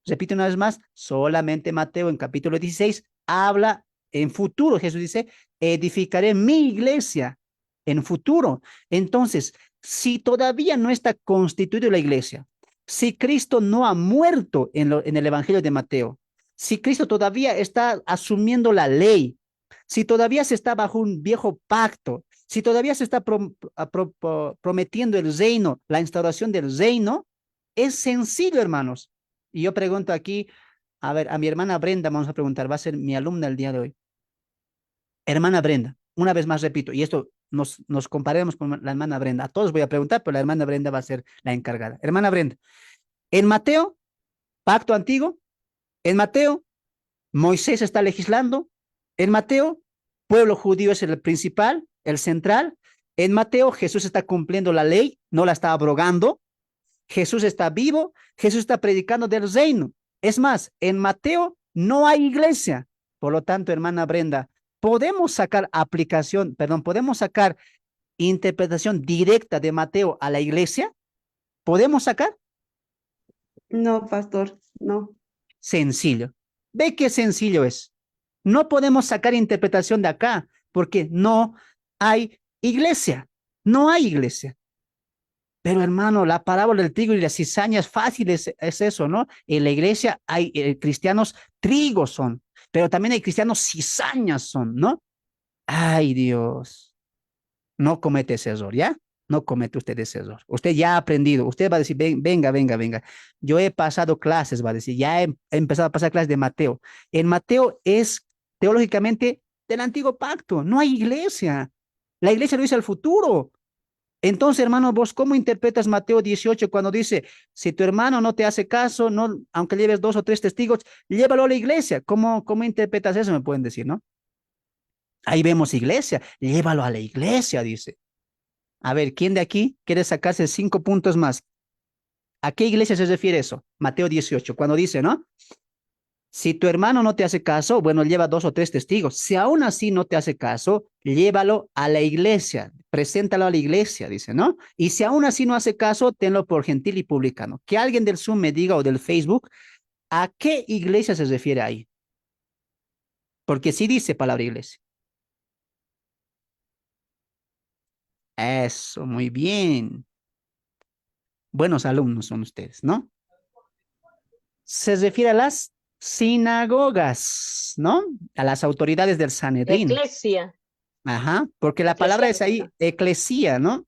Repito una vez más, solamente Mateo en capítulo 16 habla en futuro. Jesús dice, edificaré mi iglesia en futuro. Entonces, si todavía no está constituida la iglesia, si Cristo no ha muerto en el Evangelio de Mateo, si Cristo todavía está asumiendo la ley, si todavía se está bajo un viejo pacto, si todavía se está prometiendo el reino, la instauración del reino, es sencillo, hermanos. Y yo pregunto aquí, a ver, a mi hermana Brenda vamos a preguntar, va a ser mi alumna el día de hoy. Hermana Brenda, una vez más repito, y esto nos comparemos con la hermana Brenda. A todos voy a preguntar, pero la hermana Brenda va a ser la encargada. Hermana Brenda, en Mateo, pacto antiguo, en Mateo, Moisés está legislando, en Mateo, pueblo judío es el principal, el central, en Mateo, Jesús está cumpliendo la ley, no la está abrogando, Jesús está vivo, Jesús está predicando del reino. Es más, en Mateo no hay iglesia. Por lo tanto, hermana Brenda, podemos sacar podemos sacar interpretación directa de Mateo a la iglesia. ¿Podemos sacar? No, pastor, no. Sencillo. Ve qué sencillo es. No podemos sacar interpretación de acá porque no hay iglesia. No hay iglesia. Pero hermano, la parábola del trigo y la cizaña es fácil, es eso, ¿no? En la iglesia hay cristianos trigos son, pero también hay cristianos cizañas son, ¿no? Ay, Dios, no comete ese error, ¿ya? No comete usted ese error. Usted ya ha aprendido, usted va a decir, venga, venga, venga. Yo he pasado clases, va a decir, ya he empezado a pasar clases de Mateo. En Mateo es teológicamente del antiguo pacto, no hay iglesia. La iglesia lo dice al futuro. Entonces, hermano, vos, ¿cómo interpretas Mateo 18 cuando dice, si tu hermano no te hace caso, no, aunque lleves 2 o 3 testigos, llévalo a la iglesia? ¿Cómo interpretas eso? Me pueden decir, ¿no? Ahí vemos iglesia, llévalo a la iglesia, dice. A ver, ¿quién de aquí quiere sacarse 5 puntos más? ¿A qué iglesia se refiere eso? Mateo 18, cuando dice, ¿no? Si tu hermano no te hace caso, bueno, lleva 2 o 3 testigos. Si aún así no te hace caso, llévalo a la iglesia, preséntalo a la iglesia, dice, ¿no? Y si aún así no hace caso, tenlo por gentil y publicano. Que alguien del Zoom me diga o del Facebook, ¿a qué iglesia se refiere ahí? Porque sí dice palabra iglesia. Eso, muy bien. Buenos alumnos son ustedes, ¿no? Se refiere a las sinagogas, ¿no? A las autoridades del Sanedrín. Eclesia. Ajá, porque la palabra es ahí, Eclesiástica. eclesía, ¿no?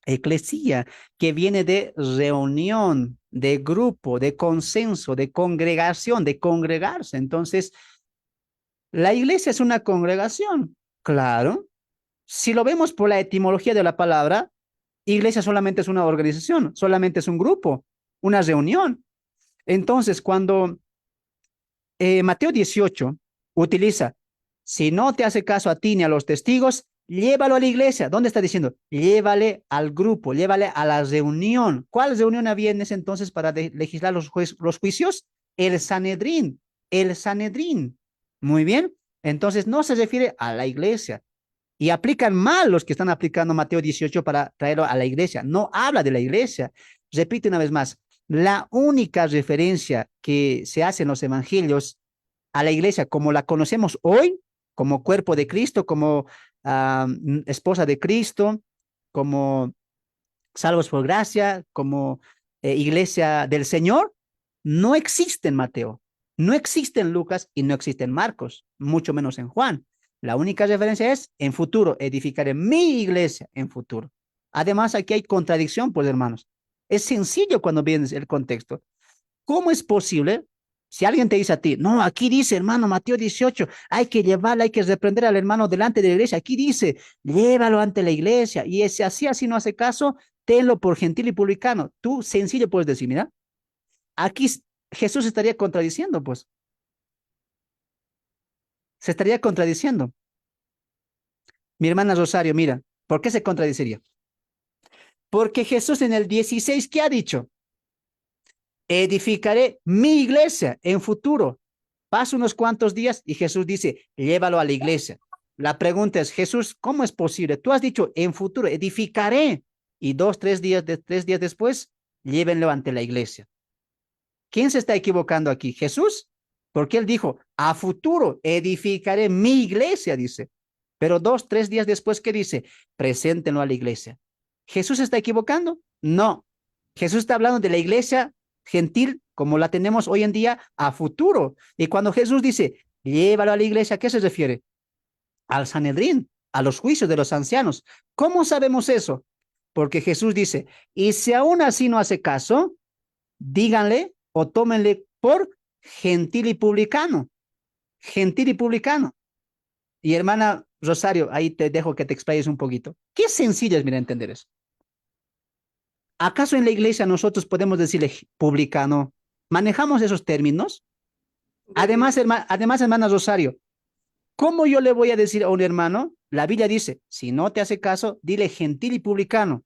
Eclesía, que viene de reunión, de grupo, de consenso, de congregación, de congregarse. Entonces, la iglesia es una congregación, claro. Si lo vemos por la etimología de la palabra, iglesia solamente es una organización, solamente es un grupo, una reunión. Entonces, cuando Mateo 18 utiliza, si no te hace caso a ti ni a los testigos, llévalo a la iglesia. ¿Dónde está diciendo? Llévale al grupo, llévale a la reunión. ¿Cuál reunión había en ese entonces para legislar los juicios? El Sanedrín, el Sanedrín. Muy bien. Entonces no se refiere a la iglesia. Y aplican mal los que están aplicando Mateo 18 para traerlo a la iglesia. No habla de la iglesia. Repite una vez más, la única referencia que se hace en los evangelios a la iglesia como la conocemos hoy, como cuerpo de Cristo, como esposa de Cristo, como salvos por gracia, como iglesia del Señor, no existe en Mateo, no existe en Lucas y no existe en Marcos, mucho menos en Juan. La única referencia es en futuro, edificaré mi iglesia en futuro. Además, aquí hay contradicción, pues hermanos. Es sencillo cuando vienes el contexto. ¿Cómo es posible? Si alguien te dice a ti, no, aquí dice, hermano, Mateo 18, hay que llevarla, hay que reprender al hermano delante de la iglesia. Aquí dice, llévalo ante la iglesia. Y si así no hace caso, tenlo por gentil y publicano. Tú sencillo puedes decir, mira, aquí Jesús estaría contradiciendo, pues. Se estaría contradiciendo. Mi hermana Rosario, mira, ¿por qué se contradeciría? Porque Jesús en el 16, ¿qué ha dicho? Edificaré mi iglesia en futuro. Pasa unos cuantos días y Jesús dice, llévalo a la iglesia. La pregunta es, Jesús, ¿cómo es posible? Tú has dicho, en futuro, edificaré. Y 3 días después, llévenlo ante la iglesia. ¿Quién se está equivocando aquí? ¿Jesús? Porque él dijo, a futuro edificaré mi iglesia, dice. Pero 3 días después, ¿qué dice? Preséntenlo a la iglesia. ¿Jesús se está equivocando? No. Jesús está hablando de la iglesia gentil como la tenemos hoy en día a futuro. Y cuando Jesús dice, llévalo a la iglesia, ¿a qué se refiere? Al Sanedrín, a los juicios de los ancianos. ¿Cómo sabemos eso? Porque Jesús dice, y si aún así no hace caso, díganle o tómenle por gentil y publicano. Gentil y publicano. Y hermana Rosario, ahí te dejo que te explayes un poquito. Qué sencillo es, mira, entender eso. ¿Acaso en la iglesia nosotros podemos decirle publicano? ¿Manejamos esos términos? Además, hermana Rosario, ¿cómo yo le voy a decir a un hermano? La Biblia dice, si no te hace caso, dile gentil y publicano.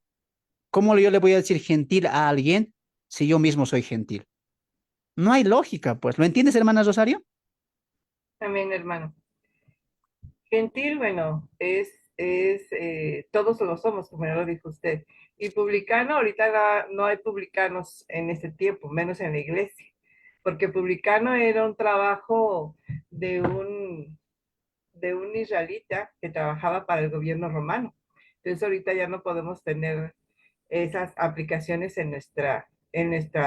¿Cómo yo le voy a decir gentil a alguien si yo mismo soy gentil? No hay lógica, pues. ¿Lo entiendes, hermana Rosario? También, hermano. Gentil, bueno, todos lo somos, como ya lo dijo usted. Y publicano, ahorita no hay publicanos en este tiempo, menos en la iglesia, porque publicano era un trabajo de un israelita que trabajaba para el gobierno romano. Entonces ahorita ya no podemos tener esas aplicaciones en nuestra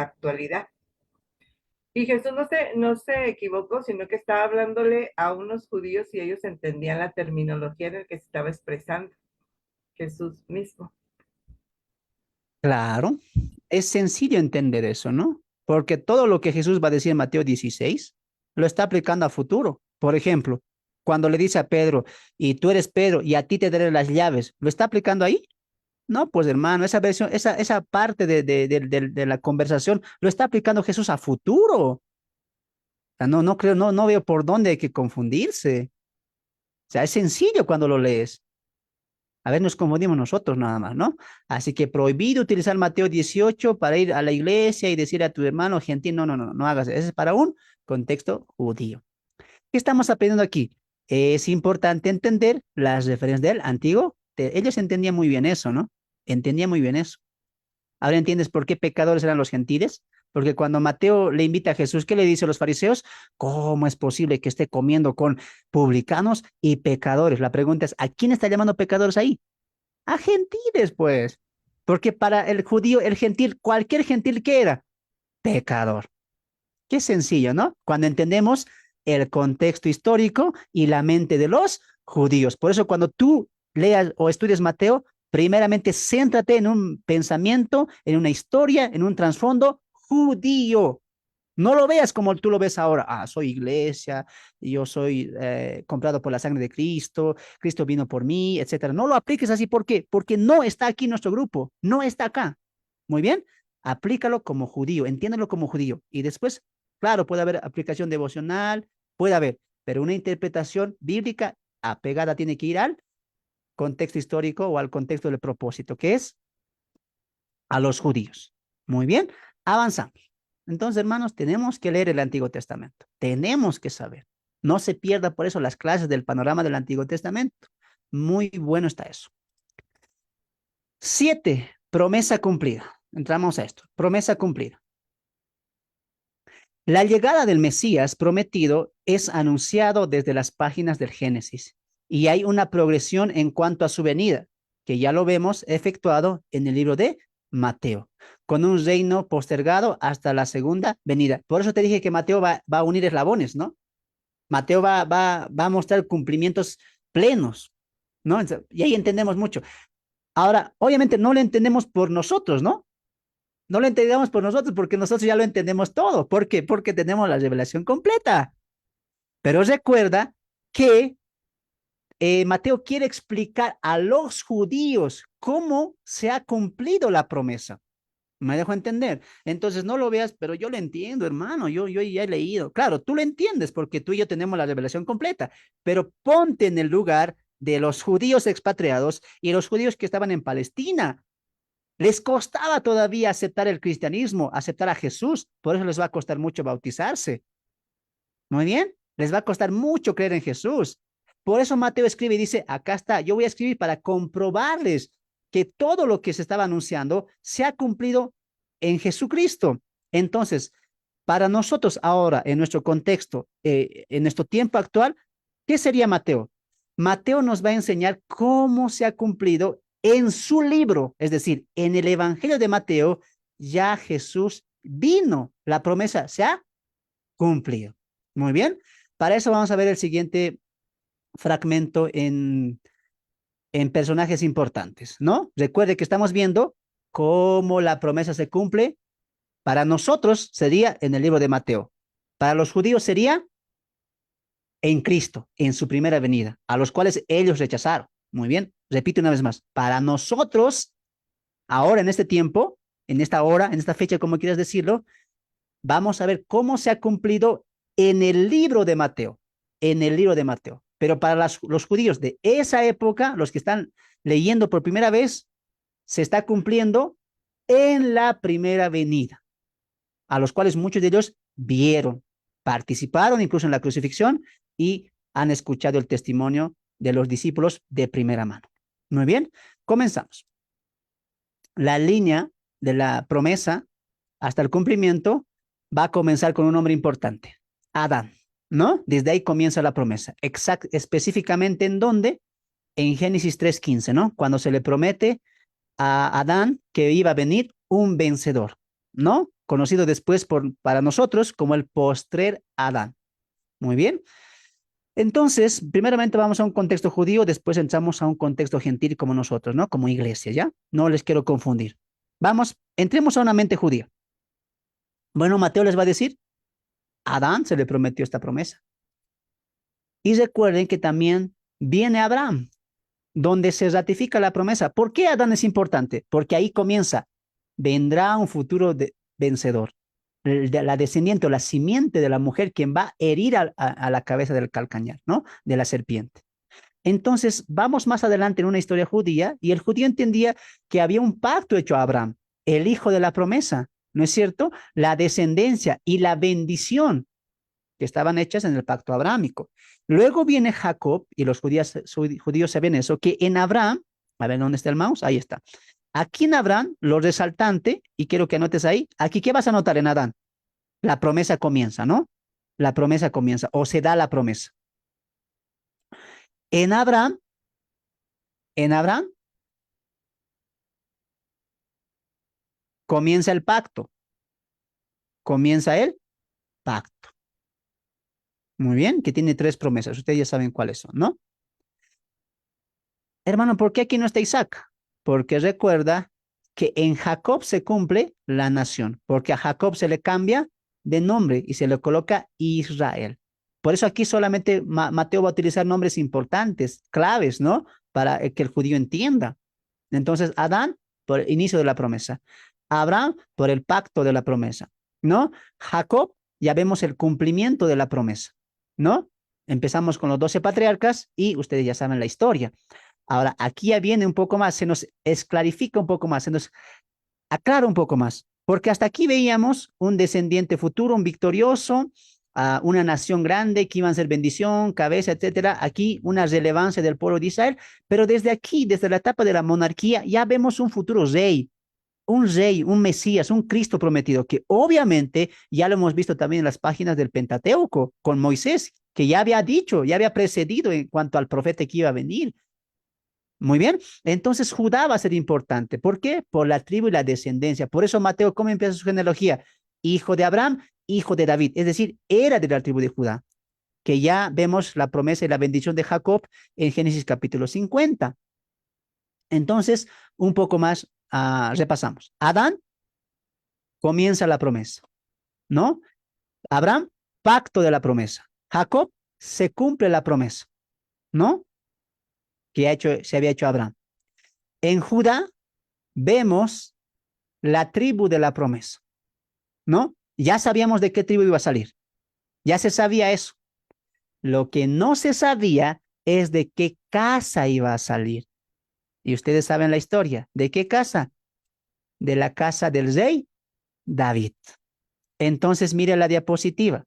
actualidad. Y Jesús no se equivocó, sino que estaba hablándole a unos judíos y ellos entendían la terminología en la que se estaba expresando Jesús mismo. Claro, es sencillo entender eso, ¿no? Porque todo lo que Jesús va a decir en Mateo 16 lo está aplicando a futuro. Por ejemplo, cuando le dice a Pedro, y tú eres Pedro, y a ti te daré las llaves, ¿lo está aplicando ahí? No, pues hermano, esa parte de la conversación lo está aplicando Jesús a futuro. O sea, no creo, no veo por dónde hay que confundirse. O sea, es sencillo cuando lo lees. A ver, nos confundimos nosotros nada más, ¿no? Así que prohibido utilizar Mateo 18 para ir a la iglesia y decir a tu hermano gentil, no hagas eso. Eso es para un contexto judío. ¿Qué estamos aprendiendo aquí? Es importante entender las referencias del antiguo. Ellos entendían muy bien eso, ¿no? Entendían muy bien eso. Ahora entiendes por qué pecadores eran los gentiles. Porque cuando Mateo le invita a Jesús, ¿qué le dice a los fariseos? ¿Cómo es posible que esté comiendo con publicanos y pecadores? La pregunta es, ¿a quién está llamando pecadores ahí? A gentiles, pues. Porque para el judío, el gentil, cualquier gentil que era, pecador. Qué sencillo, ¿no? Cuando entendemos el contexto histórico y la mente de los judíos. Por eso cuando tú leas o estudies Mateo, primeramente céntrate en un pensamiento, en una historia, en un trasfondo judío. No lo veas como tú lo ves ahora. Ah, soy iglesia, yo soy comprado por la sangre de Cristo, Cristo vino por mí, etcétera. No lo apliques así. ¿Por qué? Porque no está aquí nuestro grupo, no está acá. Muy bien, aplícalo como judío, entiéndelo como judío. Y después, claro, puede haber aplicación devocional, puede haber, pero una interpretación bíblica apegada tiene que ir al contexto histórico o al contexto del propósito, que es a los judíos. Muy bien, avanzamos. Entonces, hermanos, tenemos que leer el Antiguo Testamento. Tenemos que saber. No se pierda por eso las clases del panorama del Antiguo Testamento. Muy bueno está eso. 7, promesa cumplida. Entramos a esto. Promesa cumplida. La llegada del Mesías prometido es anunciado desde las páginas del Génesis y hay una progresión en cuanto a su venida, que ya lo vemos efectuado en el libro de Mateo, con un reino postergado hasta la segunda venida. Por eso te dije que Mateo va a unir eslabones, ¿no? Mateo va a mostrar cumplimientos plenos, ¿no? Y ahí entendemos mucho. Ahora, obviamente no lo entendemos por nosotros, ¿no? No lo entendemos por nosotros porque nosotros ya lo entendemos todo. ¿Por qué? Porque tenemos la revelación completa. Pero recuerda que Mateo quiere explicar a los judíos cómo se ha cumplido la promesa. Me dejo entender. Entonces no lo veas, pero yo lo entiendo, hermano. Yo ya he leído. Claro, tú lo entiendes porque tú y yo tenemos la revelación completa, pero ponte en el lugar de los judíos expatriados y los judíos que estaban en Palestina. Les costaba todavía aceptar el cristianismo, aceptar a Jesús. Por eso les va a costar mucho bautizarse. Muy bien, les va a costar mucho creer en Jesús. Por eso Mateo escribe y dice, acá está, yo voy a escribir para comprobarles que todo lo que se estaba anunciando se ha cumplido en Jesucristo. Entonces, para nosotros ahora, en nuestro contexto, en nuestro tiempo actual, ¿qué sería Mateo? Mateo nos va a enseñar cómo se ha cumplido en su libro, es decir, en el Evangelio de Mateo, ya Jesús vino, la promesa se ha cumplido. Muy bien, para eso vamos a ver el siguiente fragmento en personajes importantes, ¿no? Recuerde que estamos viendo cómo la promesa se cumple. Para nosotros sería en el libro de Mateo. Para los judíos sería en Cristo, en su primera venida, a los cuales ellos rechazaron. Muy bien, repito una vez más. Para nosotros, ahora en este tiempo, en esta hora, en esta fecha, como quieras decirlo, vamos a ver cómo se ha cumplido en el libro de Mateo, en el libro de Mateo. Pero para los judíos de esa época, los que están leyendo por primera vez, se está cumpliendo en la primera venida, a los cuales muchos de ellos vieron, participaron incluso en la crucifixión y han escuchado el testimonio de los discípulos de primera mano. Muy bien, comenzamos. La línea de la promesa hasta el cumplimiento va a comenzar con un nombre importante, Adán, ¿no? Desde ahí comienza la promesa. Específicamente en dónde, en Génesis 3:15, ¿no? Cuando se le promete a Adán que iba a venir un vencedor, ¿no? Conocido después para nosotros como el postrer Adán. Muy bien. Entonces, primeramente vamos a un contexto judío, después entramos a un contexto gentil como nosotros, ¿no? Como iglesia, ¿ya? No les quiero confundir. Vamos, entremos a una mente judía. Bueno, Mateo les va a decir, a Adán se le prometió esta promesa. Y recuerden que también viene Abraham, donde se ratifica la promesa. ¿Por qué Adán es importante? Porque ahí comienza, vendrá un futuro vencedor, la descendiente o la simiente de la mujer quien va a herir a la cabeza del calcañar, ¿no? De la serpiente. Entonces, vamos más adelante en una historia judía y el judío entendía que había un pacto hecho a Abraham, el hijo de la promesa, ¿no es cierto? La descendencia y la bendición que estaban hechas en el pacto abrámico. Luego viene Jacob, y los judíos saben eso, que en Abraham, a ver dónde está el mouse, ahí está. Aquí en Abraham, lo resaltante, y quiero que anotes ahí, aquí, ¿qué vas a anotar en Adán? La promesa comienza, ¿no? La promesa comienza, o se da la promesa. En Abraham, en Abraham, comienza el pacto, comienza el pacto. Muy bien, que tiene 3 promesas, ustedes ya saben cuáles son, ¿no? Hermano, ¿por qué aquí no está Isaac? Porque recuerda que en Jacob se cumple la nación, porque a Jacob se le cambia de nombre y se le coloca Israel. Por eso aquí solamente Mateo va a utilizar nombres importantes, claves, ¿no? Para que el judío entienda. Entonces, Adán, por el inicio de la promesa. Abraham, por el pacto de la promesa, ¿no? Jacob, ya vemos el cumplimiento de la promesa, ¿no? Empezamos con los 12 patriarcas y ustedes ya saben la historia. Ahora, aquí ya viene un poco más, se nos esclarifica un poco más, se nos aclara un poco más, porque hasta aquí veíamos un descendiente futuro, un victorioso, una nación grande que iban a ser bendición, cabeza, etcétera. Aquí una relevancia del pueblo de Israel, pero desde aquí, desde la etapa de la monarquía, ya vemos un futuro rey, un Mesías, un Cristo prometido, que obviamente ya lo hemos visto también en las páginas del Pentateuco con Moisés, que ya había dicho, ya había precedido en cuanto al profeta que iba a venir. Muy bien, entonces Judá va a ser importante. ¿Por qué? Por la tribu y la descendencia. Por eso Mateo, ¿cómo empieza su genealogía? Hijo de Abraham, hijo de David. Es decir, era de la tribu de Judá, que ya vemos la promesa y la bendición de Jacob en Génesis capítulo 50. Entonces, un poco más repasamos. Adán comienza la promesa, ¿no? Abraham, pacto de la promesa. Jacob, se cumple la promesa, ¿no? Que se había hecho Abraham. En Judá vemos la tribu de la promesa, ¿no? Ya sabíamos de qué tribu iba a salir. Ya se sabía eso. Lo que no se sabía es de qué casa iba a salir. Y ustedes saben la historia. ¿De qué casa? De la casa del rey David. Entonces, mire la diapositiva.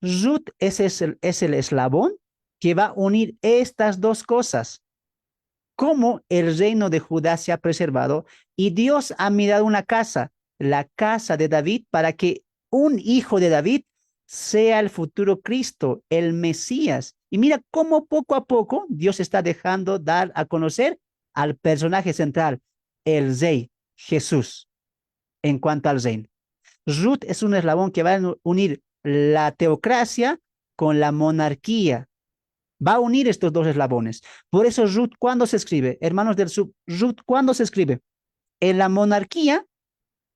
Ruth es el eslabón que va a unir estas dos cosas. Cómo el reino de Judá se ha preservado y Dios ha mirado una casa, la casa de David, para que un hijo de David sea el futuro Cristo, el Mesías. Y mira cómo poco a poco Dios está dejando dar a conocer al personaje central, el rey Jesús, en cuanto al reino. Ruth es un eslabón que va a unir la teocracia con la monarquía. Va a unir estos dos eslabones. Por eso Ruth, ¿cuándo se escribe? Hermanos del sur, Ruth, ¿cuándo se escribe? ¿En la monarquía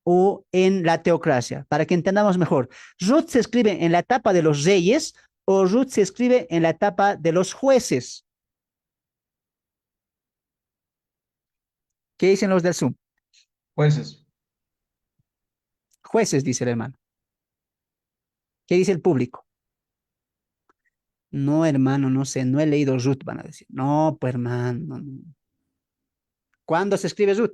o en la teocracia? Para que entendamos mejor. ¿Ruth se escribe en la etapa de los reyes o Ruth se escribe en la etapa de los jueces? ¿Qué dicen los del Zoom? Jueces. Jueces, dice el hermano. ¿Qué dice el público? No, hermano, no sé, no he leído Ruth, van a decir. No, pues hermano. ¿Cuándo se escribe Ruth?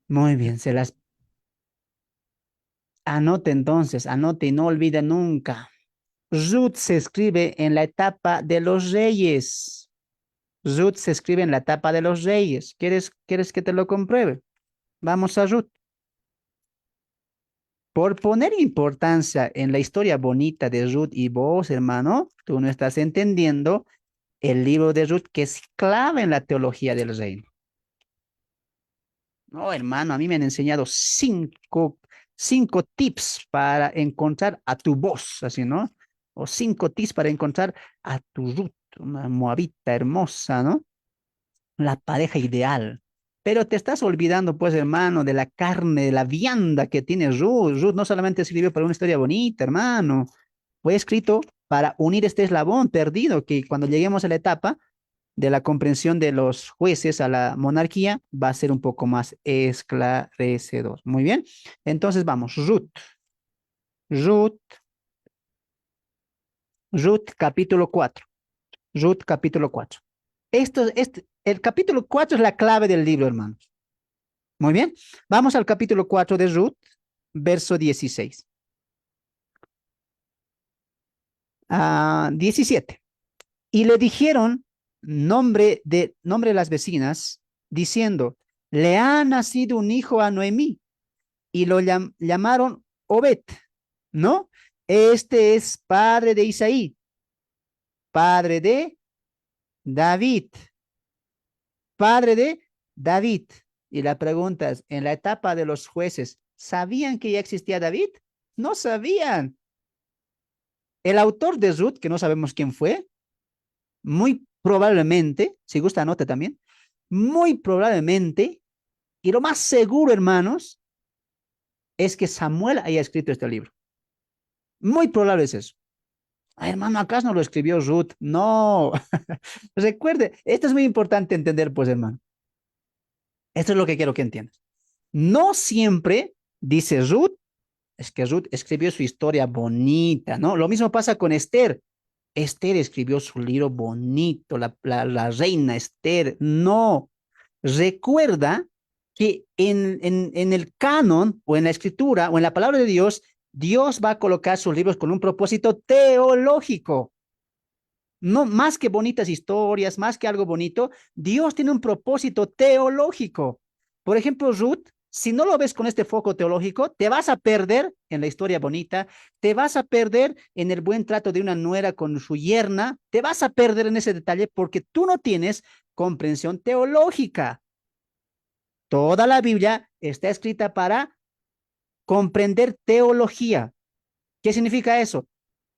Muy bien, se las anote entonces, anote y no olvide nunca. Ruth se escribe en la etapa de los reyes. Ruth se escribe en la etapa de los reyes. ¿Quieres que te lo compruebe? Vamos a Ruth. Por poner importancia en la historia bonita de Ruth y vos, hermano, tú no estás entendiendo el libro de Ruth, que es clave en la teología del reino. No, hermano, a mí me han enseñado cinco tips para encontrar a tu voz, así, ¿no? O 5 tips para encontrar a tu Ruth, una moabita hermosa, ¿no? La pareja ideal. Pero te estás olvidando, pues, hermano, de la carne, de la vianda que tiene Ruth. Ruth no solamente escribió para una historia bonita, hermano. Fue escrito para unir este eslabón perdido, que cuando lleguemos a la etapa de la comprensión de los jueces a la monarquía, va a ser un poco más esclarecedor. Muy bien. Entonces vamos, Ruth. Ruth, Ruth capítulo 4. Ruth capítulo 4. El capítulo 4 es la clave del libro, hermanos. Muy bien. Vamos al capítulo 4 de Ruth, verso 16. 17. Y le dijeron nombre de las vecinas, diciendo, le ha nacido un hijo a Noemí, y lo llamaron Obed, ¿no? Este es padre de Isaí, padre de David, padre de David. Y la pregunta es, en la etapa de los jueces, ¿sabían que ya existía David? No sabían. El autor de Ruth, que no sabemos quién fue, muy probablemente, si gusta anote también, muy probablemente, y lo más seguro, hermanos, es que Samuel haya escrito este libro. Muy probable es eso. Hermano, ¿acaso no lo escribió Ruth? No. Recuerde, esto es muy importante entender, pues, hermano. Esto es lo que quiero que entiendas. No siempre, dice Ruth, es que Ruth escribió su historia bonita, ¿no? Lo mismo pasa con Esther. Esther escribió su libro bonito, la reina Esther. No. Recuerda que en el canon o en la escritura o en la palabra de Dios, Dios va a colocar sus libros con un propósito teológico. No más que bonitas historias, más que algo bonito, Dios tiene un propósito teológico. Por ejemplo, Ruth, si no lo ves con este foco teológico, te vas a perder en la historia bonita, te vas a perder en el buen trato de una nuera con su yerna, te vas a perder en ese detalle porque tú no tienes comprensión teológica. Toda la Biblia está escrita para comprender teología. ¿Qué significa eso?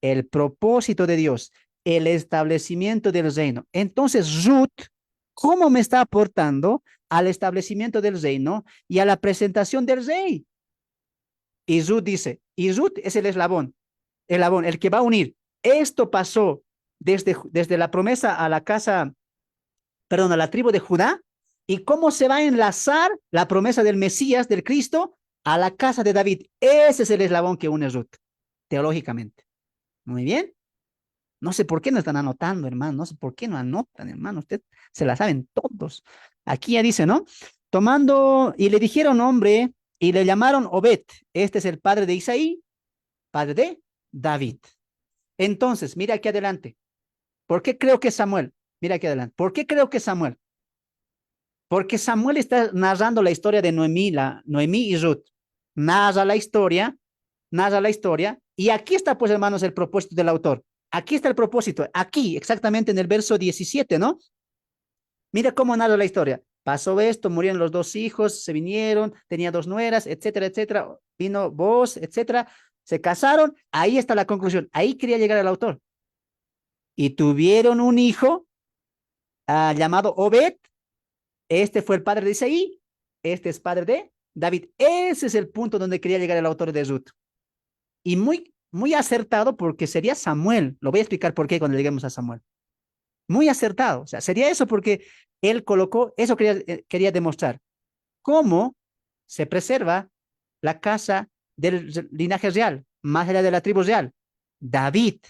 El propósito de Dios, el establecimiento del reino. Entonces, Ruth, ¿cómo me está aportando al establecimiento del reino y a la presentación del rey? Y Ruth dice, y Ruth es el eslabón, el que va a unir. Esto pasó desde la promesa a la casa, perdón, a la tribu de Judá ¿Y cómo se va a enlazar la promesa del Mesías, del Cristo, a la casa de David? Ese es el eslabón que une Ruth, teológicamente. Muy bien. No sé por qué no están anotando, hermano. No sé por qué no anotan, hermano. Usted se la saben todos. Aquí ya dice, ¿no? Tomando, y le dijeron hombre, y le llamaron Obed. Este es el padre de Isaí, padre de David. Entonces, mira aquí adelante. ¿Por qué creo que es Samuel? Mira aquí adelante. ¿Por qué creo que es Samuel? Porque Samuel está narrando la historia de Noemí, Noemí y Ruth. Narra la historia, y aquí está, pues, hermanos, el propósito del autor. Aquí está el propósito, aquí, exactamente en el verso 17, ¿no? Mira cómo narra la historia. Pasó esto, murieron los dos hijos, se vinieron, tenía dos nueras, etcétera, etcétera. Vino vos, etcétera. Se casaron, ahí está la conclusión. Ahí quería llegar el autor. Y tuvieron un hijo llamado Obed. Este fue el padre de Isaí, este es padre de David. Ese es el punto donde quería llegar el autor de Ruth. Y muy acertado, porque sería Samuel. Lo voy a explicar por qué cuando lleguemos a Samuel. Muy acertado. O sea, sería eso porque él colocó, eso quería demostrar. Cómo se preserva la casa del linaje real, más allá de la tribu real. David.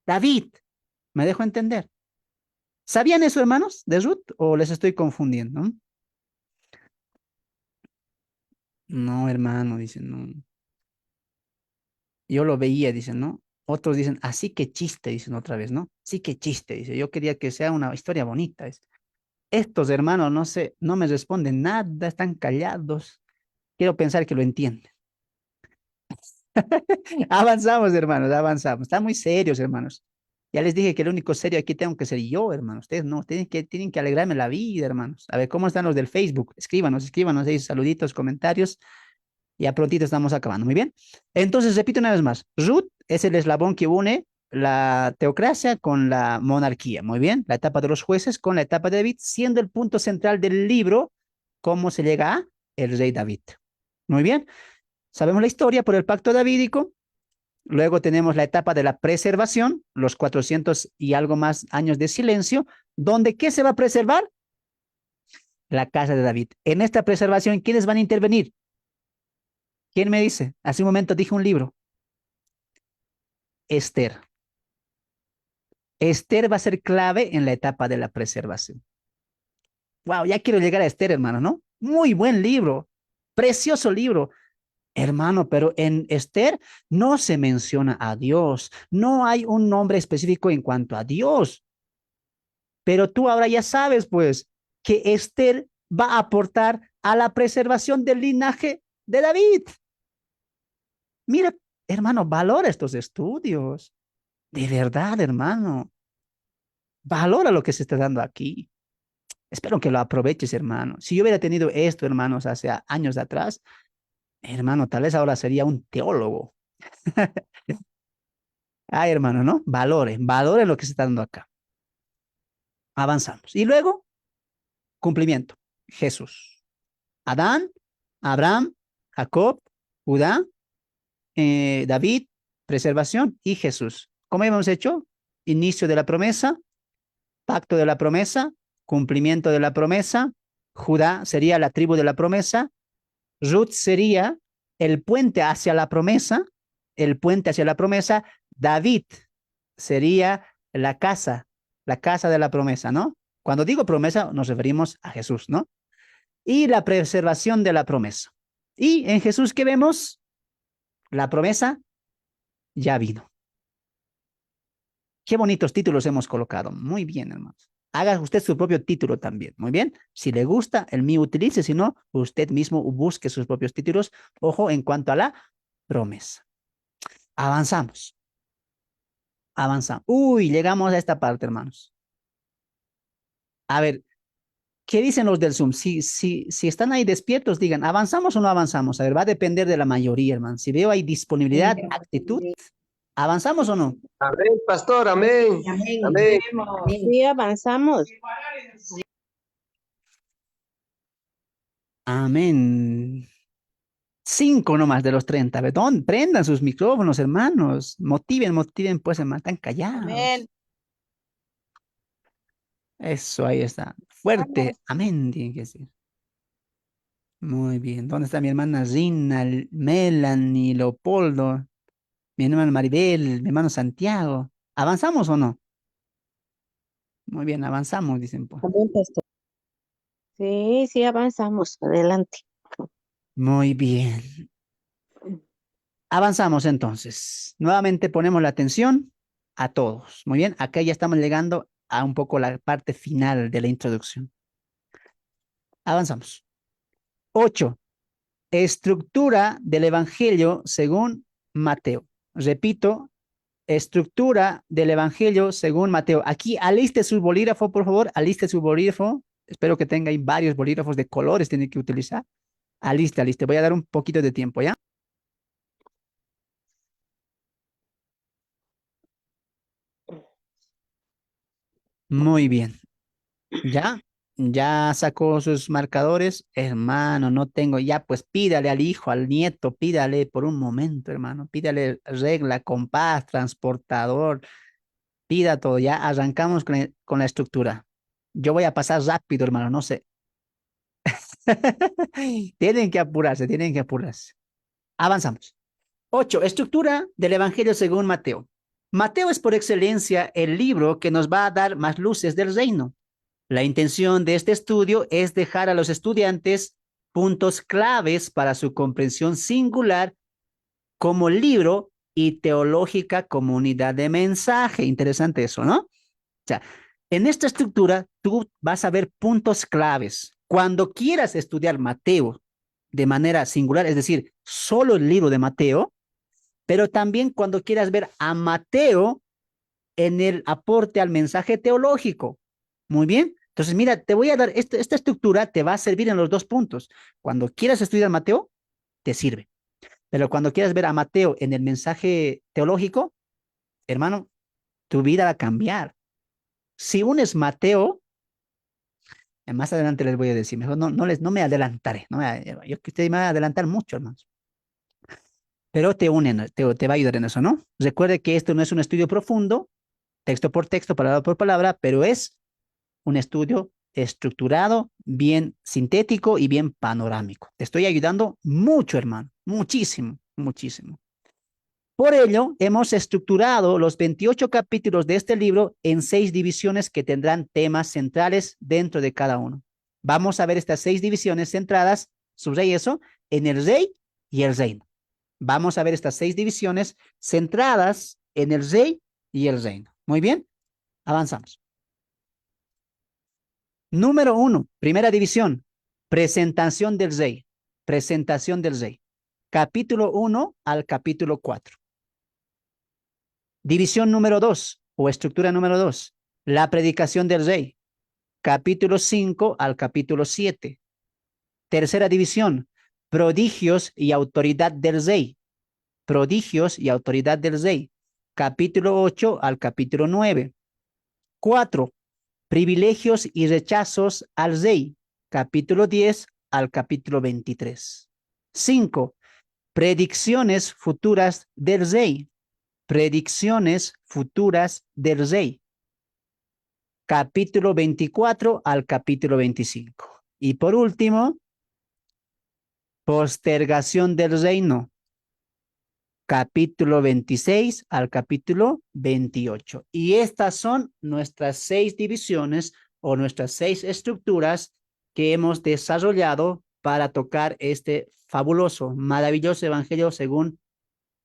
David. ¿Me dejo entender? ¿Sabían eso, hermanos, de Ruth, o les estoy confundiendo? No, hermano, dicen, no. Yo lo veía, dicen, ¿no? Otros dicen, así que chiste, dicen otra vez, ¿no? Sí que chiste, dice. Yo quería que sea una historia bonita. Estos hermanos, no sé, no me responden nada, están callados. Quiero pensar que lo entienden. Avanzamos, hermanos, avanzamos. Están muy serios, hermanos. Ya les dije que el único serio aquí tengo que ser yo, hermanos. Ustedes no, tienen que alegrarme la vida, hermanos. A ver, ¿cómo están los del Facebook? Escríbanos ahí saluditos, comentarios. Ya prontito estamos acabando. Muy bien. Entonces, repito una vez más. Ruth es el eslabón que une la teocracia con la monarquía. Muy bien. La etapa de los jueces con la etapa de David, siendo el punto central del libro cómo se llega a el rey David. Muy bien. Sabemos la historia por el pacto davídico. Luego tenemos la etapa de la preservación, los 400 y algo más años de silencio, donde ¿qué se va a preservar? La casa de David. En esta preservación, ¿quiénes van a intervenir? ¿Quién me dice? Hace un momento dije un libro. Esther. Esther va a ser clave en la etapa de la preservación. Wow, ya quiero llegar a Esther, hermano, ¿no? Muy buen libro, precioso libro, hermano, pero en Esther no se menciona a Dios, no hay un nombre específico en cuanto a Dios, pero tú ahora ya sabes, pues, que Esther va a aportar a la preservación del linaje de David. Mira, hermano, valora estos estudios. De verdad, hermano. Valora lo que se está dando aquí. Espero que lo aproveches, hermano. Si yo hubiera tenido esto, hermanos, hace años atrás, hermano, tal vez ahora sería un teólogo. Ay, hermano, ¿no? Valore lo que se está dando acá. Avanzamos. Y luego, cumplimiento. Jesús. Adán, Abraham, Jacob, Judá, David, preservación y Jesús. ¿Cómo hemos hecho? Inicio de la promesa, pacto de la promesa, cumplimiento de la promesa. Judá sería la tribu de la promesa. Ruth sería el puente hacia la promesa, el puente hacia la promesa. David sería la casa de la promesa, ¿no? Cuando digo promesa, nos referimos a Jesús, ¿no? Y la preservación de la promesa. Y en Jesús, ¿qué vemos? La promesa ya vino. Qué bonitos títulos hemos colocado. Muy bien, hermanos. Haga usted su propio título también. Muy bien. Si le gusta, el mío utilice. Si no, usted mismo busque sus propios títulos. Ojo en cuanto a la promesa. Avanzamos. Avanzamos. Uy, llegamos a esta parte, hermanos. A ver, ¿qué dicen los del Zoom? Si están ahí despiertos, digan, ¿avanzamos o no avanzamos? A ver, va a depender de la mayoría, hermano. Si veo ahí disponibilidad, actitud, ¿avanzamos o no? Amén, pastor, amén. Amén. Amén. Amén. Sí, avanzamos. Amén. 5 nomás de los 30. Betón, prendan sus micrófonos, hermanos. Motiven, pues, hermano. Están callados. Amén. Eso, ahí está. Fuerte. Amén, tiene que decir. Muy bien. ¿Dónde está mi hermana Rina, Melanie, Leopoldo, mi hermana Maribel, mi hermano Santiago? ¿Avanzamos o no? Muy bien, avanzamos, dicen, pues. Amén, pastor. Sí, sí, avanzamos. Adelante. Muy bien. Avanzamos entonces. Nuevamente ponemos la atención a todos. Muy bien, acá ya estamos llegando a un poco la parte final de la introducción. Avanzamos. 8. Estructura del Evangelio según Mateo. Repito, estructura del Evangelio según Mateo. Aquí aliste su bolígrafo, por favor, aliste su bolígrafo. Espero que tenga ahí varios bolígrafos de colores, tiene que utilizar. Aliste, aliste. Voy a dar un poquito de tiempo, ¿ya? Muy bien. ¿Ya? ¿Ya sacó sus marcadores? Hermano, no tengo. Ya, pues pídale al hijo, al nieto, pídale por un momento, hermano. Pídale regla, compás, transportador, pida todo. Ya arrancamos con la estructura. Yo voy a pasar rápido, hermano, no sé. Tienen que apurarse, tienen que apurarse. Avanzamos. 8. Estructura del Evangelio según Mateo. Mateo es por excelencia el libro que nos va a dar más luces del reino. La intención de este estudio es dejar a los estudiantes puntos claves para su comprensión singular como libro y teológica comunidad de mensaje. Interesante eso, ¿no? O sea, en esta estructura tú vas a ver puntos claves. Cuando quieras estudiar Mateo de manera singular, es decir, solo el libro de Mateo, pero también cuando quieras ver a Mateo en el aporte al mensaje teológico. Muy bien. Entonces, mira, te voy a dar esta estructura, te va a servir en los dos puntos. Cuando quieras estudiar Mateo, te sirve. Pero cuando quieras ver a Mateo en el mensaje teológico, hermano, tu vida va a cambiar. Si unes Mateo, más adelante les voy a decir, mejor no me adelantaré. Yo que ustedes me van a adelantar mucho, hermanos. Pero te unen, te va a ayudar en eso, ¿no? Recuerde que esto no es un estudio profundo, texto por texto, palabra por palabra, pero es un estudio estructurado, bien sintético y bien panorámico. Te estoy ayudando mucho, hermano, muchísimo, muchísimo. Por ello, hemos estructurado los 28 capítulos de este libro en 6 divisiones que tendrán temas centrales dentro de cada uno. Vamos a ver estas 6 divisiones centradas, subraya eso, en el rey y el reino. Vamos a ver estas 6 divisiones centradas en el rey y el reino. Muy bien, avanzamos. Número 1, primera división, presentación del rey. Presentación del rey. Capítulo 1 al capítulo 4. División número 2 o estructura número 2, la predicación del rey. Capítulo 5 al capítulo 7. Tercera división, prodigios y autoridad del rey. Prodigios y autoridad del rey. Capítulo 8 al capítulo 9. 4. Privilegios y rechazos al rey. Capítulo 10 al capítulo 23. 5. Predicciones futuras del rey. Predicciones futuras del rey. Capítulo 24 al capítulo 25. Y por último, postergación del reino. Capítulo 26 al capítulo 28. Y estas son nuestras 6 divisiones o nuestras 6 estructuras que hemos desarrollado para tocar este fabuloso, maravilloso evangelio según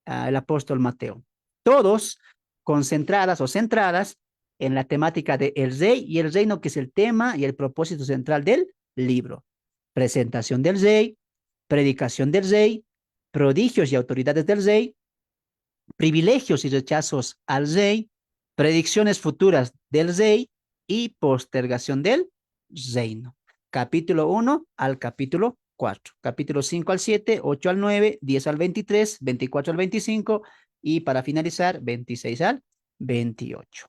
el apóstol Mateo. Todos concentradas o centradas en la temática de el rey y el reino, que es el tema y el propósito central del libro. Presentación del rey, predicación del rey, prodigios y autoridades del rey, privilegios y rechazos al rey, predicciones futuras del rey y postergación del reino. Capítulo 1 al capítulo 4. Capítulo 5 al 7, 8 al 9, 10 al 23, 24 al 25 y para finalizar 26 al 28.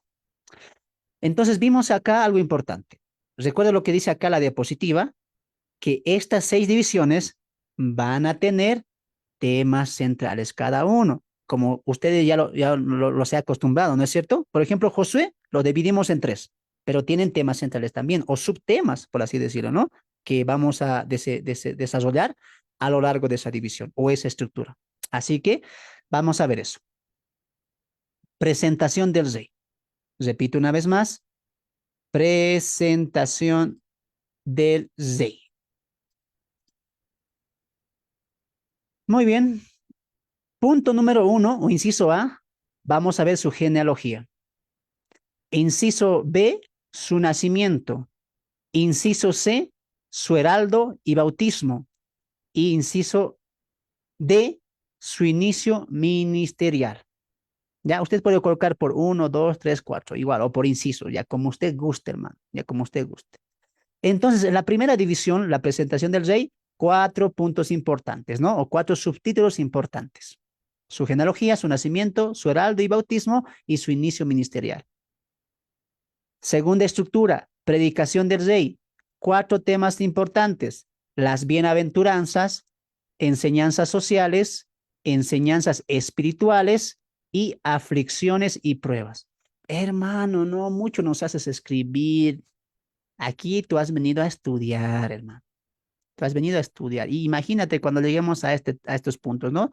Entonces vimos acá algo importante. Recuerda lo que dice acá la diapositiva, que estas 6 divisiones van a tener temas centrales cada uno, como ustedes ya lo se ha acostumbrado, ¿no es cierto? Por ejemplo, Josué lo dividimos en 3. pero tienen temas centrales también, o subtemas, por así decirlo, ¿no? Que vamos a desarrollar a lo largo de esa división o esa estructura. Así que vamos a ver eso. Presentación del rey. Repito una vez más. Presentación del rey. Muy bien. Punto número 1, o inciso A, vamos a ver su genealogía. Inciso B, su nacimiento. Inciso C, su heraldo y bautismo. Y inciso D, su inicio ministerial. Ya, usted puede colocar por 1, 2, 3, 4, igual, o por inciso, ya como usted guste, hermano, ya como usted guste. Entonces, en la primera división, la presentación del rey, 4 puntos importantes, ¿no? O 4 subtítulos importantes. Su genealogía, su nacimiento, su heraldo y bautismo y su inicio ministerial. Segunda estructura, predicación del rey. 4 temas importantes: las bienaventuranzas, enseñanzas sociales, enseñanzas espirituales y aflicciones y pruebas. Hermano, no mucho nos haces escribir. Aquí tú has venido a estudiar, hermano. Tú has venido a estudiar. Y imagínate cuando lleguemos a estos puntos, ¿no?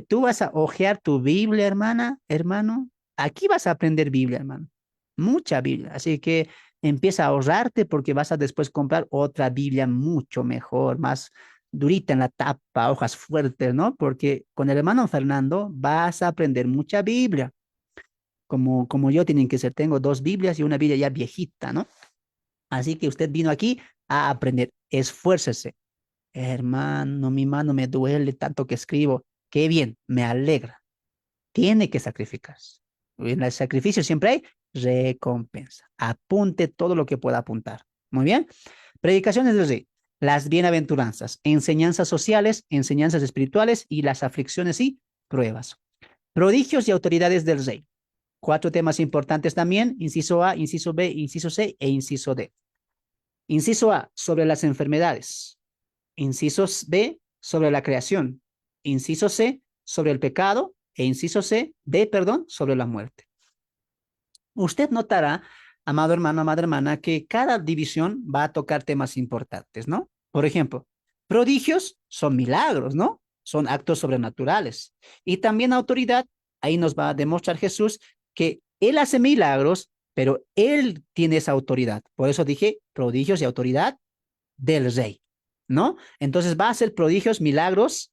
Tú vas a hojear tu Biblia, hermana, hermano. Aquí vas a aprender Biblia, hermano. Mucha Biblia. Así que empieza a ahorrarte porque vas a después comprar otra Biblia mucho mejor, más durita en la tapa, hojas fuertes, ¿no? Porque con el hermano Fernando vas a aprender mucha Biblia. Como yo tienen que ser, tengo 2 Biblias y una Biblia ya viejita, ¿no? Así que usted vino aquí a aprender. Esfuércese. Hermano, mi mano me duele tanto que escribo. Qué bien, me alegra. Tiene que sacrificarse. En el sacrificio siempre hay recompensa. Apunte todo lo que pueda apuntar. Muy bien. Predicaciones del rey. Las bienaventuranzas, enseñanzas sociales, enseñanzas espirituales y las aflicciones y pruebas. Prodigios y autoridades del rey. 4 temas importantes también: inciso A, inciso B, inciso C e inciso D. Inciso A, sobre las enfermedades. Inciso B, sobre la creación. Inciso C, sobre el pecado. E inciso D, perdón, sobre la muerte. Usted notará, amado hermano, amada hermana, que cada división va a tocar temas importantes, ¿no? Por ejemplo, prodigios son milagros, ¿no? Son actos sobrenaturales. Y también autoridad, ahí nos va a demostrar Jesús que Él hace milagros, pero Él tiene esa autoridad. Por eso dije prodigios y autoridad del rey, ¿no? Entonces va a hacer prodigios, milagros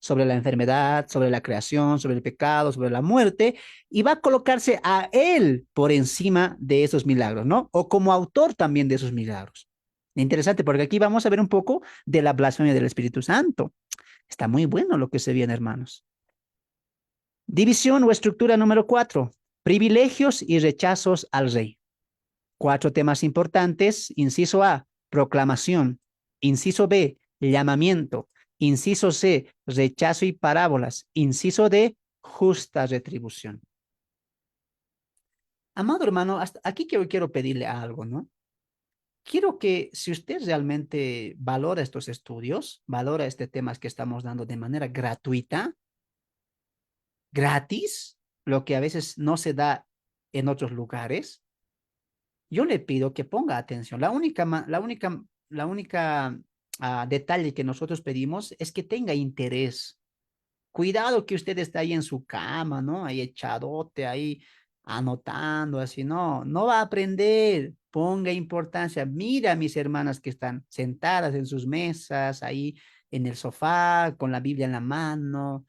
sobre la enfermedad, sobre la creación, sobre el pecado, sobre la muerte, y va a colocarse a él por encima de esos milagros, ¿no? O como autor también de esos milagros. Interesante, porque aquí vamos a ver un poco de la blasfemia del Espíritu Santo. Está muy bueno lo que se viene, hermanos. División o estructura número 4, privilegios y rechazos al rey. 4 temas importantes. Inciso A, proclamación. Inciso B, llamamiento. Inciso C, rechazo y parábolas. Inciso D, justa retribución. Amado hermano, hasta aquí quiero pedirle algo, ¿no? Quiero que si usted realmente valora estos estudios, valora este tema que estamos dando de manera gratuita, gratis, lo que a veces no se da en otros lugares, yo le pido que ponga atención. La única detalle que nosotros pedimos es que tenga interés. Cuidado que usted está ahí en su cama, ¿no? Ahí echadote, ahí anotando, así, no va a aprender. Ponga importancia. Mira a mis hermanas que están sentadas en sus mesas, ahí en el sofá, con la Biblia en la mano.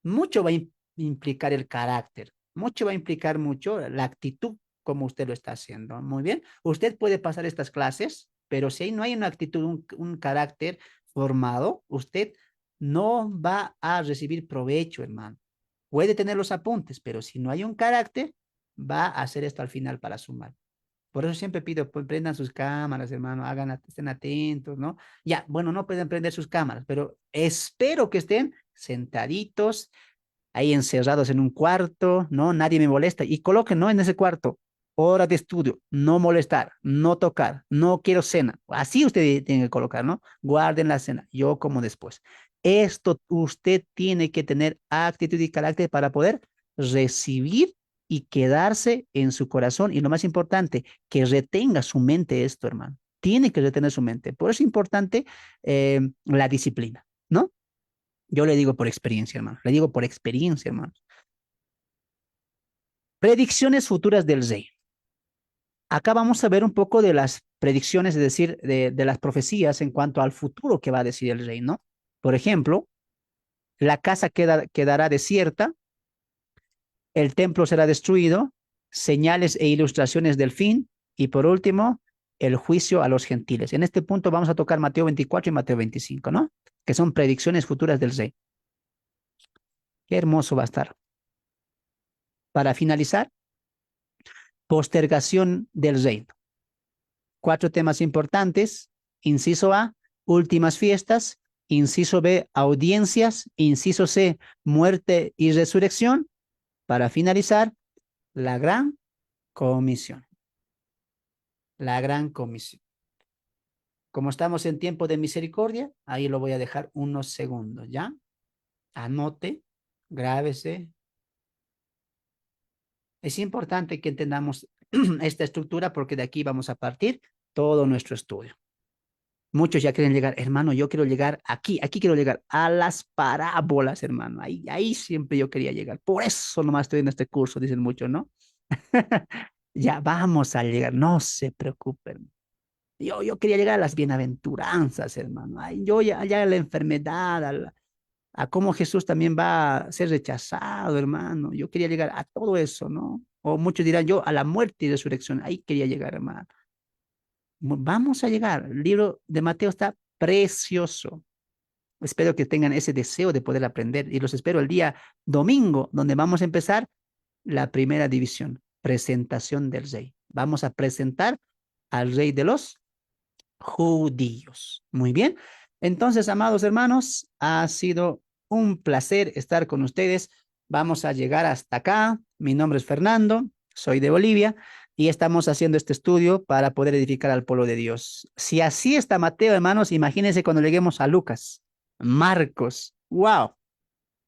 Mucho va a implicar el carácter, mucho va a implicar mucho la actitud como usted lo está haciendo. Muy bien, usted puede pasar estas clases, pero si no hay una actitud, un carácter formado, usted no va a recibir provecho, hermano. Puede tener los apuntes, pero si no hay un carácter, va a hacer esto al final para sumar. Por eso siempre pido, pues, prendan sus cámaras, hermano, estén atentos, ¿no? Ya, bueno, no pueden prender sus cámaras, pero espero que estén sentaditos, ahí encerrados en un cuarto, ¿no? Nadie me molesta. Y coloquen, ¿no? En ese cuarto, hora de estudio, no molestar, no tocar, no quiero cena. Así usted tiene que colocar, ¿no? Guarden la cena, yo como después. Esto usted tiene que tener actitud y carácter para poder recibir y quedarse en su corazón. Y lo más importante, que retenga su mente esto, hermano. Tiene que retener su mente. Por eso es importante la disciplina, ¿no? Yo le digo por experiencia, hermano. Le digo por experiencia, hermano. Predicciones futuras del rey. Acá vamos a ver un poco de las predicciones, es decir, de las profecías en cuanto al futuro que va a decir el rey, ¿no? Por ejemplo, la casa quedará desierta, el templo será destruido, señales e ilustraciones del fin, y por último, el juicio a los gentiles. En este punto vamos a tocar Mateo 24 y Mateo 25, ¿no? Que son predicciones futuras del rey. Qué hermoso va a estar. Para finalizar, postergación del reino. 4 temas importantes. Inciso A, últimas fiestas. Inciso B, audiencias. Inciso C, muerte y resurrección. Para finalizar, la gran comisión. La gran comisión. Como estamos en tiempo de misericordia, ahí lo voy a dejar unos segundos, ¿ya? Anote, grábese. Es importante que entendamos esta estructura porque de aquí vamos a partir todo nuestro estudio. Muchos ya quieren llegar, hermano, yo quiero llegar aquí quiero llegar a las parábolas, hermano. Ahí siempre yo quería llegar. Por eso nomás estoy en este curso, dicen muchos, ¿no? Ya vamos a llegar, no se preocupen. Yo quería llegar a las bienaventuranzas, hermano. Ay, yo ya a la enfermedad, a cómo Jesús también va a ser rechazado, hermano. Yo quería llegar a todo eso, ¿no? O muchos dirán, yo a la muerte y resurrección, ahí quería llegar, hermano. Vamos a llegar. El libro de Mateo está precioso. Espero que tengan ese deseo de poder aprender y los espero el día domingo, donde vamos a empezar la primera división, presentación del rey. Vamos a presentar al rey de los judíos. Muy bien. Entonces, amados hermanos, ha sido un placer estar con ustedes. Vamos a llegar hasta acá. Mi nombre es Fernando, soy de Bolivia y estamos haciendo este estudio para poder edificar al pueblo de Dios. Si así está Mateo, hermanos, imagínense cuando lleguemos a Lucas, Marcos. ¡Wow!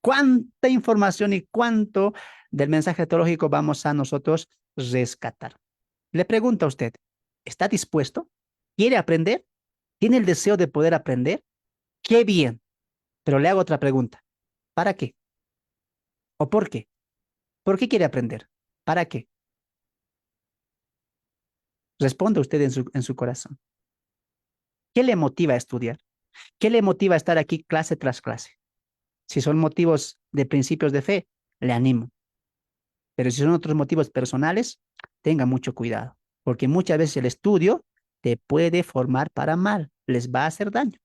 Cuánta información y cuánto del mensaje teológico vamos a nosotros rescatar. Le pregunto a usted, ¿está dispuesto? ¿Quiere aprender? ¿Tiene el deseo de poder aprender? ¡Qué bien! Pero le hago otra pregunta. ¿Para qué? ¿O por qué? ¿Por qué quiere aprender? ¿Para qué? Responda usted en su corazón. ¿Qué le motiva a estudiar? ¿Qué le motiva a estar aquí clase tras clase? Si son motivos de principios de fe, le animo. Pero si son otros motivos personales, tenga mucho cuidado, porque muchas veces el estudio te puede formar para mal, les va a hacer daño.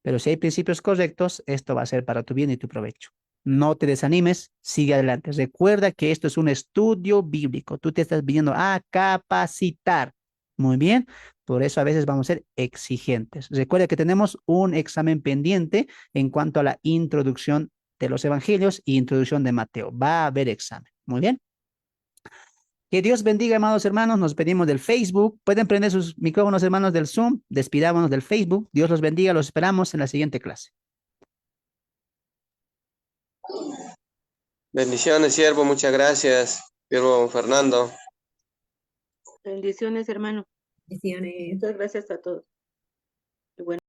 Pero si hay principios correctos, esto va a ser para tu bien y tu provecho. No te desanimes, sigue adelante. Recuerda que esto es un estudio bíblico. Tú te estás viniendo a capacitar. Muy bien, por eso a veces vamos a ser exigentes. Recuerda que tenemos un examen pendiente en cuanto a la introducción de los evangelios y introducción de Mateo. Va a haber examen. Muy bien. Que Dios bendiga, amados hermanos. Nos pedimos del Facebook. Pueden prender sus micrófonos, hermanos, del Zoom. Despidámonos del Facebook. Dios los bendiga. Los esperamos en la siguiente clase. Bendiciones, siervo, muchas gracias, siervo Fernando. Bendiciones, hermano. Bendiciones. Muchas gracias a todos.